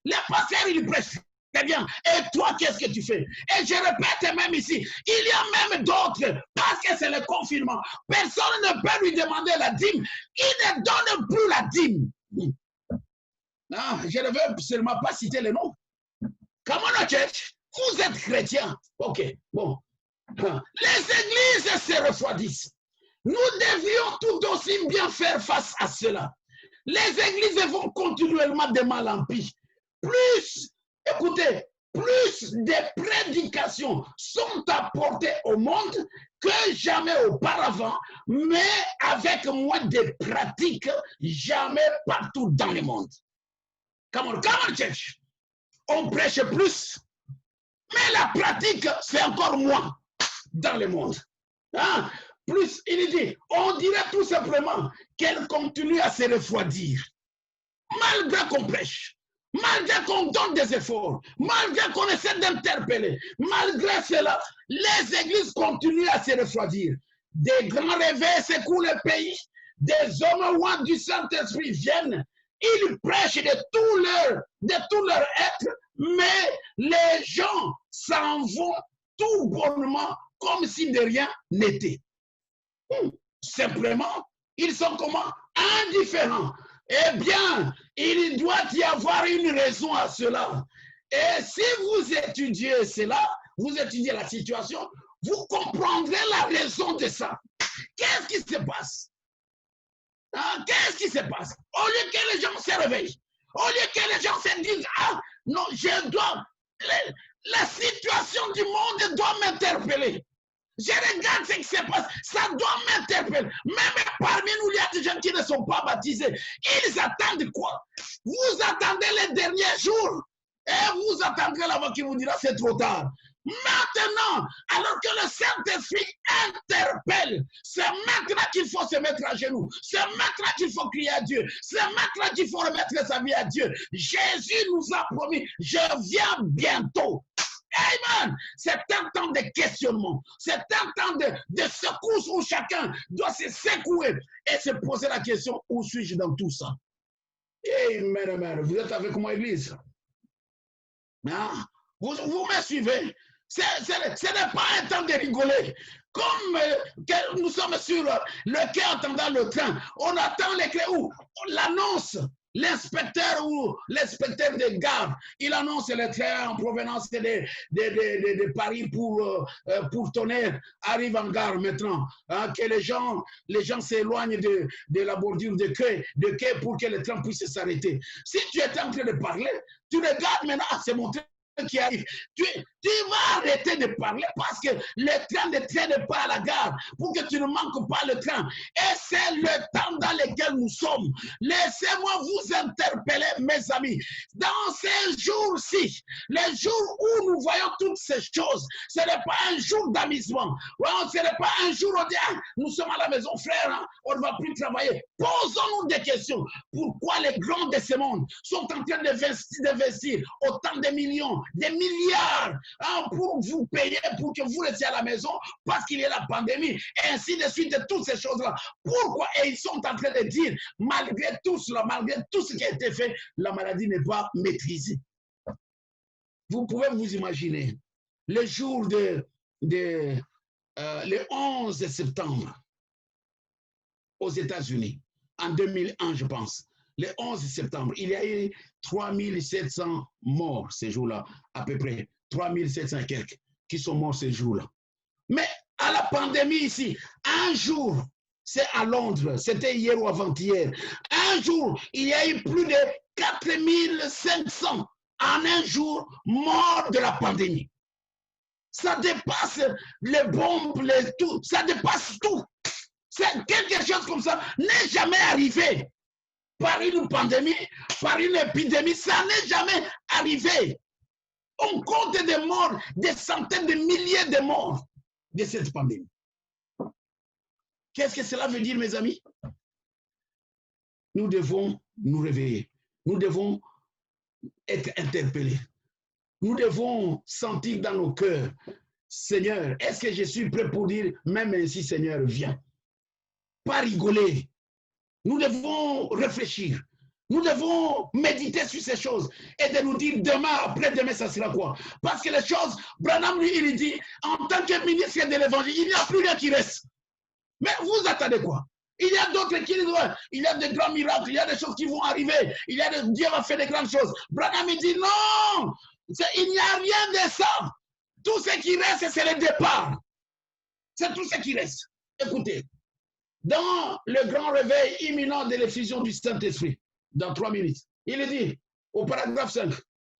Les pasteurs, ils prêchent. Très bien. Et toi, qu'est-ce que tu fais? Et je répète même ici, il y a même d'autres, parce que c'est le confinement. Personne ne peut lui demander la dîme. Il ne donne plus la dîme. Non, je ne veux seulement pas citer le nom. Come on, church, vous êtes chrétiens. Ok, bon. Les églises se refroidissent. Nous devions tout aussi bien faire face à cela. Les églises vont continuellement de mal en pis. Plus, écoutez, plus de prédications sont apportées au monde que jamais auparavant, mais avec moins de pratiques, jamais partout dans le monde. Come on, church. On prêche plus, mais la pratique, c'est encore moins dans le monde. Hein? Plus, il dit, on dirait tout simplement qu'elle continue à se refroidir. Malgré qu'on prêche, malgré qu'on donne des efforts, malgré qu'on essaie d'interpeller, malgré cela, les églises continuent à se refroidir. Des grands réveils secouent le pays, des hommes loin du Saint-Esprit viennent. Ils prêchent de tout leur être, mais les gens s'en vont tout bonnement comme si de rien n'était. Simplement, ils sont comment? Indifférents. Eh bien, il doit y avoir une raison à cela. Et si vous étudiez cela, vous étudiez la situation, vous comprendrez la raison de ça. Qu'est-ce qui se passe? Qu'est-ce qui se passe? Au lieu que les gens se réveillent, au lieu que les gens se disent, ah non, je dois, la situation du monde doit m'interpeller. Je regarde ce qui se passe, ça doit m'interpeller. Même parmi nous, il y a des gens qui ne sont pas baptisés. Ils attendent quoi? Vous attendez les derniers jours et vous attendrez là-bas qui vous dira c'est trop tard. Maintenant, alors que le Saint-Esprit interpelle, c'est maintenant qu'il faut se mettre à genoux, c'est maintenant qu'il faut crier à Dieu, c'est maintenant qu'il faut remettre sa vie à Dieu. Jésus nous a promis, je viens bientôt. Amen. C'est un temps de questionnement, c'est un temps de secousse où chacun doit se secouer et se poser la question, où suis-je dans tout ça? Amen, amen. Vous êtes avec moi, Église? Hein? Vous me suivez? Ce n'est pas un temps de rigoler. Comme nous sommes sur le quai attendant le train, on attend les clés où? On l'annonce. L'inspecteur ou l'inspecteur de gare, il annonce le train en provenance de Paris pour Tonnerre arrive en gare maintenant. Hein, que les gens s'éloignent de la bordure de quai pour que le train puisse s'arrêter. Si tu es en train de parler, tu regardes maintenant, c'est mon train. qui arrive, tu vas arrêter de parler parce que le train ne traîne pas à la gare pour que tu ne manques pas le train. Et c'est le temps dans lequel nous sommes. Laissez-moi vous interpeller, mes amis. Dans ces jours-ci, les jours où nous voyons toutes ces choses, ce n'est pas un jour d'amusement. Ce n'est pas un jour où on dit, ah, nous sommes à la maison, frère, hein, on ne va plus travailler. Posons-nous des questions. Pourquoi les grands de ce monde sont en train d'investir autant de millions, des milliards hein, pour vous payer, pour que vous restiez à la maison parce qu'il y a la pandémie et ainsi de suite, de toutes ces choses-là. Pourquoi? Et ils sont en train de dire, malgré tout cela, malgré tout ce qui a été fait, la maladie n'est pas maîtrisée. Vous pouvez vous imaginer, le jour le 11 septembre aux États-Unis, en 2001, je pense, le 11 septembre, il y a eu 3700 morts ce jour-là, à peu près 3700 et quelques qui sont morts ce jour-là. Mais à la pandémie ici, un jour, c'est à Londres, c'était hier ou avant-hier, un jour, il y a eu plus de 4500 en un jour morts de la pandémie. Ça dépasse les bombes, tout, ça dépasse tout. C'est quelque chose comme ça n'est jamais arrivé. Par une pandémie, par une épidémie, ça n'est jamais arrivé. On compte des morts, des centaines de milliers de morts de cette pandémie. Qu'est-ce que cela veut dire, mes amis? Nous devons nous réveiller. Nous devons être interpellés. Nous devons sentir dans nos cœurs, Seigneur, est-ce que je suis prêt pour dire, même ainsi, Seigneur, viens. Pas rigoler. Nous devons réfléchir. Nous devons méditer sur ces choses et de nous dire demain, après-demain, ça sera quoi? Parce que les choses, Branham, lui, il dit, en tant que ministre de l'Évangile, il n'y a plus rien qui reste. Mais vous attendez quoi? Il y a d'autres qui disent, il y a des grands miracles, il y a des choses qui vont arriver, Dieu va faire des grandes choses. Branham, il dit, non, il n'y a rien de ça. Tout ce qui reste, c'est le départ. C'est tout ce qui reste. Écoutez, dans le grand réveil imminent de l'effusion du Saint-Esprit, dans 3 minutes, il dit au paragraphe 5,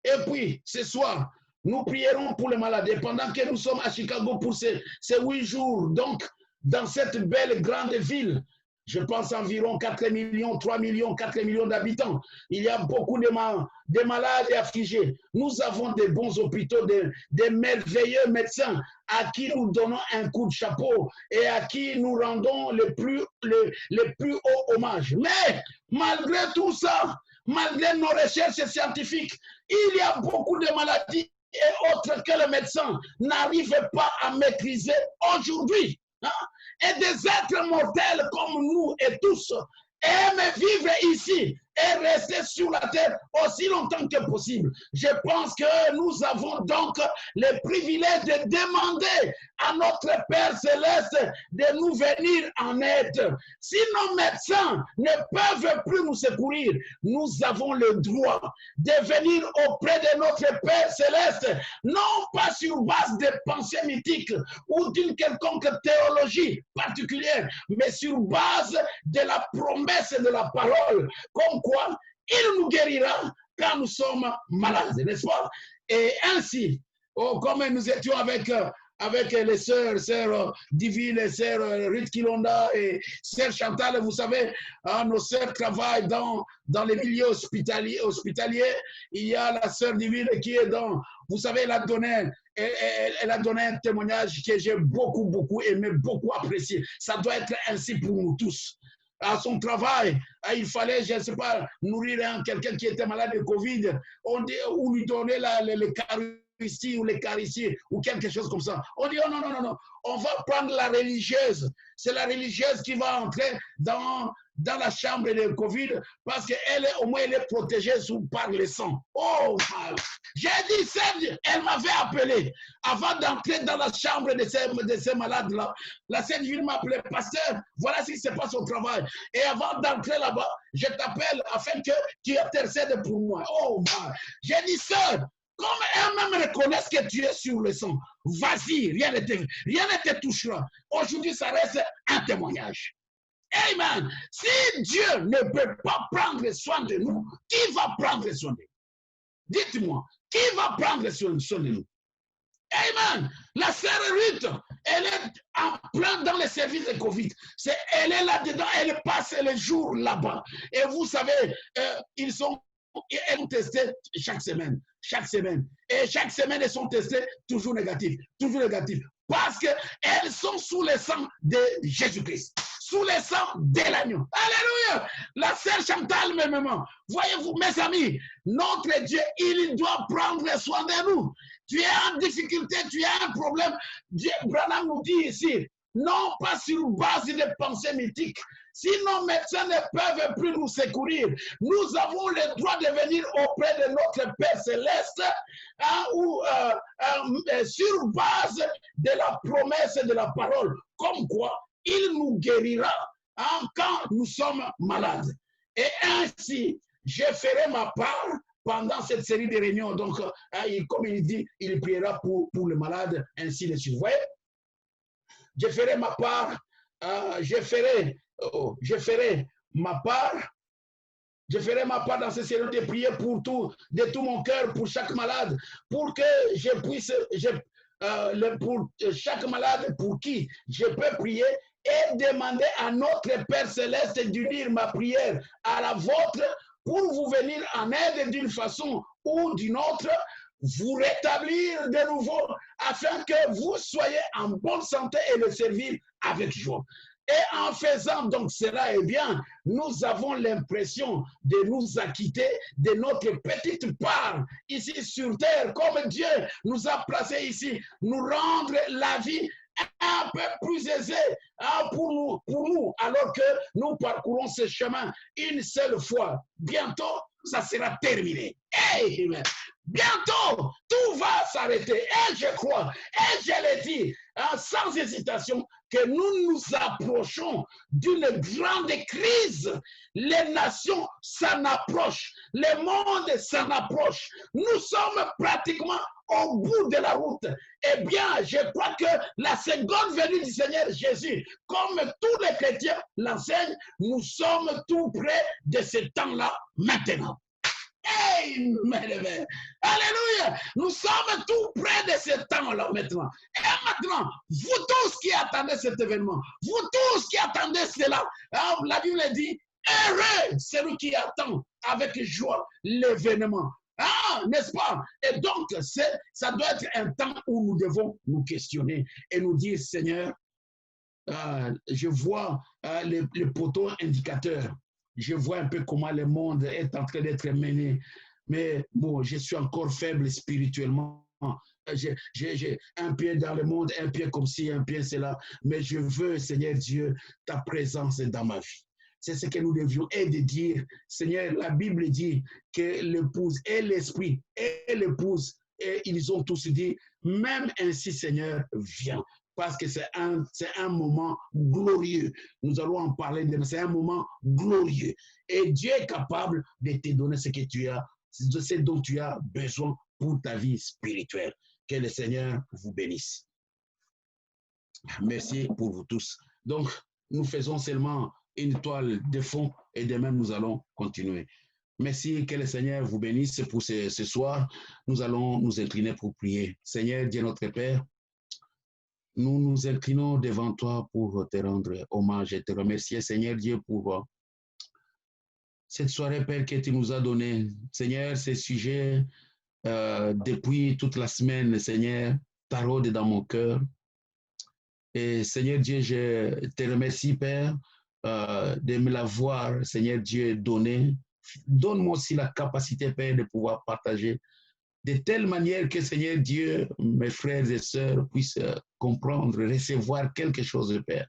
et puis ce soir, nous prierons pour les malades. Et pendant que nous sommes à Chicago pour ces 8 jours, donc dans cette belle grande ville, je pense environ 4 millions, 3 millions, 4 millions d'habitants. Il y a beaucoup de malades et affligés. Nous avons des bons hôpitaux, des merveilleux médecins à qui nous donnons un coup de chapeau et à qui nous rendons le plus haut hommage. Mais malgré tout ça, malgré nos recherches scientifiques, il y a beaucoup de maladies et autres que les médecins n'arrivent pas à maîtriser aujourd'hui. Hein? Et des êtres mortels comme nous et tous aiment vivre ici et rester sur la terre aussi longtemps que possible. Je pense que nous avons donc le privilège de demander à notre Père Céleste de nous venir en aide. Si nos médecins ne peuvent plus nous secourir, nous avons le droit de venir auprès de notre Père Céleste, non pas sur base de pensées mythiques ou d'une quelconque théologie particulière, mais sur base de la promesse de la parole, comme quoi il nous guérira quand nous sommes malades, n'est-ce pas? Et ainsi, comme nous étions avec les sœurs Divine, les sœurs Ruth Kilonda et sœur Chantal, vous savez, nos sœurs travaillent dans les milieux hospitaliers. Il y a la sœur Divine qui est dans, vous savez, elle a donné un témoignage que j'ai beaucoup aimé, beaucoup apprécié. Ça doit être ainsi pour nous tous. À son travail, il fallait, je ne sais pas, nourrir quelqu'un qui était malade de Covid, ou lui donner le Eucharistie ou l'Eucharistie ou quelque chose comme ça. On dit, oh, non, on va prendre la religieuse. C'est la religieuse qui va entrer dans la chambre de Covid parce qu'elle, au moins, elle est protégée par le sang. Oh, j'ai dit, elle m'avait appelé avant d'entrer dans la chambre de ces malades-là. La Sainte Ville m'a appelé, pasteur, voilà ce qui se passe au travail. Et avant d'entrer là-bas, je t'appelle afin que tu intercèdes pour moi. Oh, j'ai dit, sœur, comme elles-mêmes reconnaissent que tu es sur le sang, vas-y, rien ne te touchera. Aujourd'hui, ça reste un témoignage. Amen. Si Dieu ne peut pas prendre soin de nous, qui va prendre soin de nous? Dites-moi, Qui va prendre soin de nous? Amen. La sœur Ruth, elle est en plein dans les services de Covid. Elle est là-dedans, elle passe les jours là-bas. Et vous savez, elles sont testés chaque semaine. Et chaque semaine, elles sont testées toujours négatives. Parce qu'elles sont sous le sang de Jésus-Christ. Sous le sang de l'agneau. Alléluia. La sœur Chantal, même. Voyez-vous, mes amis, notre Dieu, il doit prendre soin de nous. Tu es en difficulté, tu as un problème. Dieu, Branham nous dit ici, non pas sur base de pensées mythiques. Si nos médecins ne peuvent plus nous secourir, nous avons le droit de venir auprès de notre Père Céleste sur base de la promesse de la parole. Comme quoi, il nous guérira quand nous sommes malades. Et ainsi, je ferai ma part pendant cette série de réunions. Donc, comme il dit, il priera pour le malade, ainsi de suite. Vous voyez? Je ferai ma part, je ferai ma part dans cette série de prier de tout mon cœur pour chaque malade, pour que je puisse, pour chaque malade pour qui je peux prier et demander à notre Père Céleste d'unir ma prière à la vôtre pour vous venir en aide d'une façon ou d'une autre, vous rétablir de nouveau afin que vous soyez en bonne santé et le servir avec joie. Et en faisant donc cela, eh bien, nous avons l'impression de nous acquitter de notre petite part ici sur terre, comme Dieu nous a placés ici, nous rendre la vie un peu plus aisée pour nous, alors que nous parcourons ce chemin une seule fois. Bientôt, ça sera terminé. Amen. Bientôt, tout va s'arrêter. Et je crois, et je l'ai dit, sans hésitation, que nous nous approchons d'une grande crise. Les nations s'en approchent. Le monde s'en approche. Nous sommes pratiquement au bout de la route. Eh bien, je crois que la seconde venue du Seigneur Jésus, comme tous les chrétiens l'enseignent, nous sommes tout près de ce temps-là maintenant. Amen. Alléluia. Nous sommes tout près de ce temps-là maintenant. Et maintenant, vous tous qui attendez cet événement, vous tous qui attendez cela, la Bible dit, heureux celui qui attend avec joie l'événement. N'est-ce pas? Et donc, ça doit être un temps où nous devons nous questionner et nous dire, Seigneur, je vois les poteaux indicateurs. Je vois un peu comment le monde est en train d'être mené. Mais bon, je suis encore faible spirituellement. J'ai un pied dans le monde, un pied comme ci, un pied cela. Mais je veux, Seigneur Dieu, ta présence dans ma vie. C'est ce que nous devions et de dire. Seigneur, la Bible dit que l'épouse et l'esprit et l'épouse, et ils ont tous dit, même ainsi, Seigneur, viens. Parce que c'est un moment glorieux. Nous allons en parler, c'est un moment glorieux. Et Dieu est capable de te donner ce que tu as, ce dont tu as besoin pour ta vie spirituelle. Que le Seigneur vous bénisse. Merci pour vous tous. Donc, nous faisons seulement une toile de fond et demain nous allons continuer. Merci, que le Seigneur vous bénisse pour ce soir. Nous allons nous incliner pour prier. Seigneur, Dieu notre Père, nous nous inclinons devant toi pour te rendre hommage et te remercier, Seigneur Dieu, pour cette soirée, Père, que tu nous as donnée. Seigneur, ces sujets, depuis toute la semaine, Seigneur, taraudent dans mon cœur. Et Seigneur Dieu, je te remercie, Père, de me l'avoir, Seigneur Dieu, donné. Donne-moi aussi la capacité, Père, de pouvoir partager de telle manière que, Seigneur Dieu, mes frères et sœurs puissent comprendre, recevoir quelque chose, Père.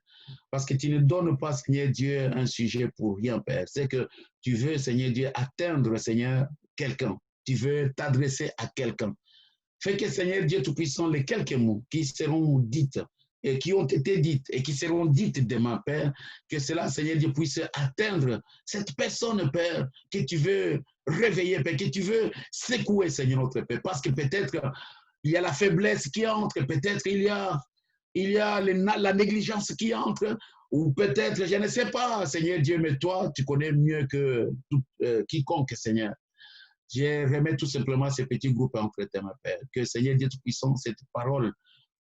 Parce que tu ne donnes pas, Seigneur Dieu, un sujet pour rien, Père. C'est que tu veux, Seigneur Dieu, atteindre, Seigneur, quelqu'un. Tu veux t'adresser à quelqu'un. Fais que, Seigneur Dieu Tout-Puissant, les quelques mots qui seront dites et qui ont été dites et qui seront dites demain, Père, que cela, Seigneur Dieu, puisse atteindre cette personne, Père, que tu veux réveiller, Père, que tu veux secouer, Seigneur notre Père, parce que peut-être il y a la faiblesse qui entre, peut-être il y a la négligence qui entre, ou peut-être, je ne sais pas, Seigneur Dieu, mais toi, tu connais mieux que quiconque, Seigneur. Je remets tout simplement ces petits groupes entre tes mains, Père. Que Seigneur Dieu Tout-Puissant, cette parole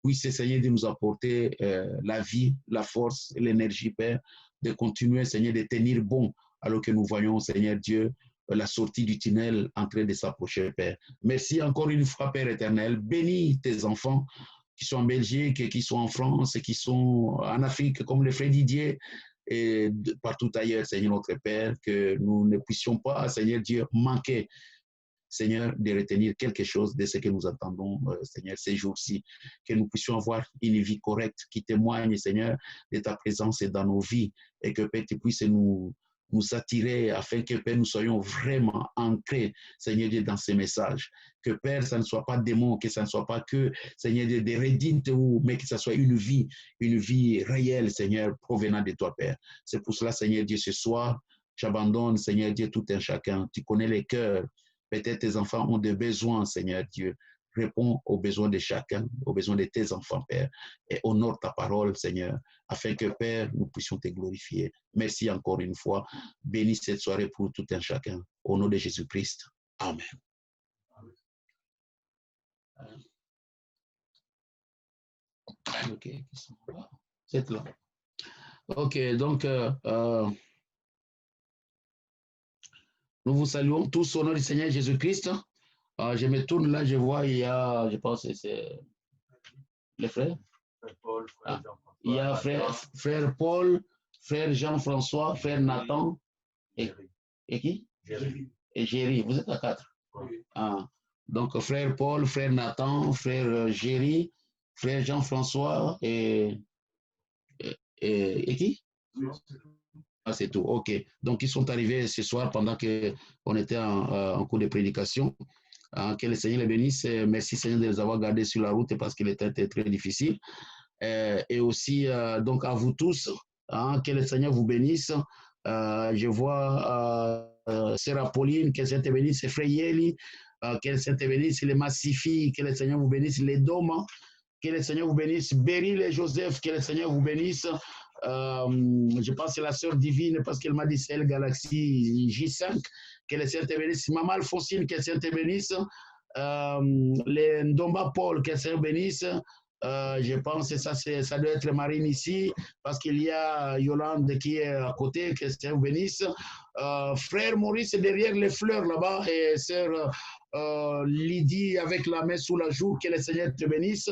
puisse, Seigneur Dieu, nous apporter la vie, la force et l'énergie, Père, de continuer, Seigneur, de tenir bon alors que nous voyons, Seigneur Dieu, la sortie du tunnel en train de s'approcher, Père. Merci encore une fois, Père éternel. Bénis tes enfants qui sont en Belgique, qui sont en France, qui sont en Afrique, comme le frère Didier, et partout ailleurs, Seigneur notre Père, que nous ne puissions pas, Seigneur Dieu, manquer, Seigneur, de retenir quelque chose de ce que nous attendons, Seigneur, ces jours-ci, que nous puissions avoir une vie correcte qui témoigne, Seigneur, de ta présence dans nos vies et que Père, tu puisses nous attirer afin que, Père, nous soyons vraiment ancrés, Seigneur Dieu, dans ces messages. Que, Père, ça ne soit pas des mots, que ça ne soit pas que, Seigneur Dieu, des redites, mais que ça soit une vie réelle, Seigneur, provenant de toi, Père. C'est pour cela, Seigneur Dieu, ce soir, j'abandonne, Seigneur Dieu, tout un chacun. Tu connais les cœurs. Peut-être tes enfants ont des besoins, Seigneur Dieu. Réponds aux besoins de chacun, aux besoins de tes enfants, Père. Et honore ta parole, Seigneur, afin que, Père, nous puissions te glorifier. Merci encore une fois. Bénis cette soirée pour tout un chacun. Au nom de Jésus-Christ. Amen. Ok, c'est là. Ok, donc, nous vous saluons tous au nom du Seigneur Jésus-Christ. Je me tourne là, je vois, il y a, je pense que c'est les frères. Paul, frère Jean-François, il y a frère Paul, frère Jean-François, frère Nathan et qui? Jérémy. Et Géry. Vous êtes à 4. Oui. Donc, frère Paul, frère Nathan, frère Géry, frère Jean-François et qui? Ah, c'est tout. OK. Donc, ils sont arrivés ce soir pendant qu'on était en cours de prédication. Que le Seigneur les bénisse. Merci, Seigneur, de les avoir gardés sur la route parce qu'il était très difficile. Et aussi, donc, à vous tous, que le Seigneur vous bénisse. Je vois Sœur Pauline, que le Seigneur te bénisse, Frère Yeli, que le Seigneur te bénisse, les Massifi, que le Seigneur vous bénisse, les Doma, que le Seigneur vous bénisse, Beryl et Joseph, que le Seigneur vous bénisse. Je pense que c'est la sœur divine parce qu'elle m'a dit c'est le Galaxy J5, que le Seigneur te bénisse. Maman Alphonsine, que le Seigneur te bénisse. Les Ndomba Paul, que le Seigneur bénisse. Je pense que ça doit être Marine ici, parce qu'il y a Yolande qui est à côté, que le Seigneur vous bénisse. Frère Maurice est derrière les fleurs là-bas, et sœur Lydie avec la main sous la joue, que le Seigneur te bénisse.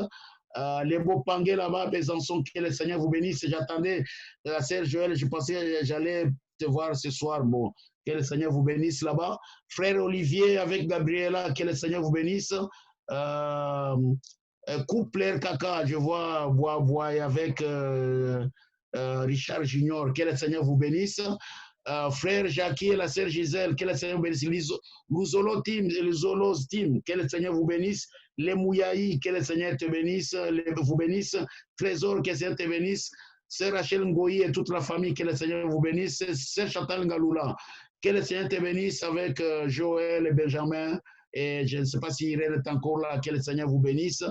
Les beaux pangués là-bas, Besançon, que le Seigneur vous bénisse. J'attendais la sœur Joël, je pensais que j'allais te voir ce soir. Bon, que le Seigneur vous bénisse là-bas. Frère Olivier avec Gabriela, que le Seigneur vous bénisse. Couple Kaka, je vois Bois avec Richard Junior, que le Seigneur vous bénisse. Frère Jackie et la sœur Gisèle, que le Seigneur vous bénisse. L'Uzolo Team, que le Seigneur vous bénisse. Les Mouyaï, que le Seigneur te bénisse, vous bénisse. Trésor, que le Seigneur te bénisse. Sœur Rachel Ngoyi et toute la famille, que le Seigneur vous bénisse. Sœur Chantal Ngaloula, que le Seigneur te bénisse avec Joël et Benjamin. Et je ne sais pas si Irène est encore là, que le Seigneur vous bénisse.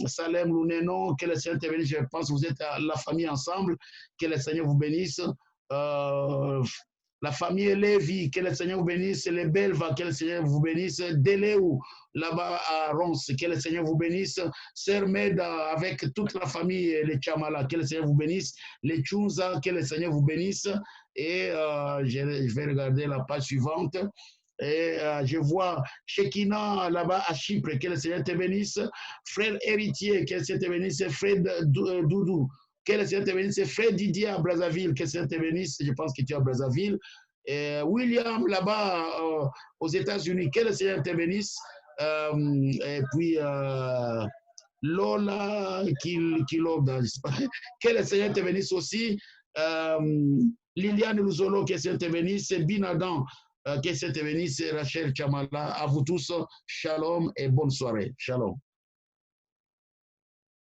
Salem Louneno, que le Seigneur te bénisse. Je pense que vous êtes la famille ensemble, que le Seigneur vous bénisse. La famille Lévi, que le Seigneur vous bénisse. Les Belva, que le Seigneur vous bénisse. Deléou, là-bas à Rons, que le Seigneur vous bénisse. Sœur Meda, avec toute la famille, les Chamala, que le Seigneur vous bénisse. Les Tchunza, que le Seigneur vous bénisse. Et je vais regarder la page suivante. Et je vois Shekina là-bas à Chypre, que le Seigneur te bénisse. Frère héritier, que le Seigneur te bénisse. Frère Doudou, que le Seigneur te bénisse. Frère Didier à Brazzaville, que le Seigneur te bénisse. Je pense que tu es à Brazzaville. Et William là-bas aux États-Unis, que le Seigneur te bénisse. Et puis Lola Kiloda, que le Seigneur te bénisse aussi. Liliane Luzolo, que le Seigneur te bénisse. Binadan, que le Seigneur te bénisse. Rachel Chamala, à vous tous, shalom et bonne soirée. Shalom.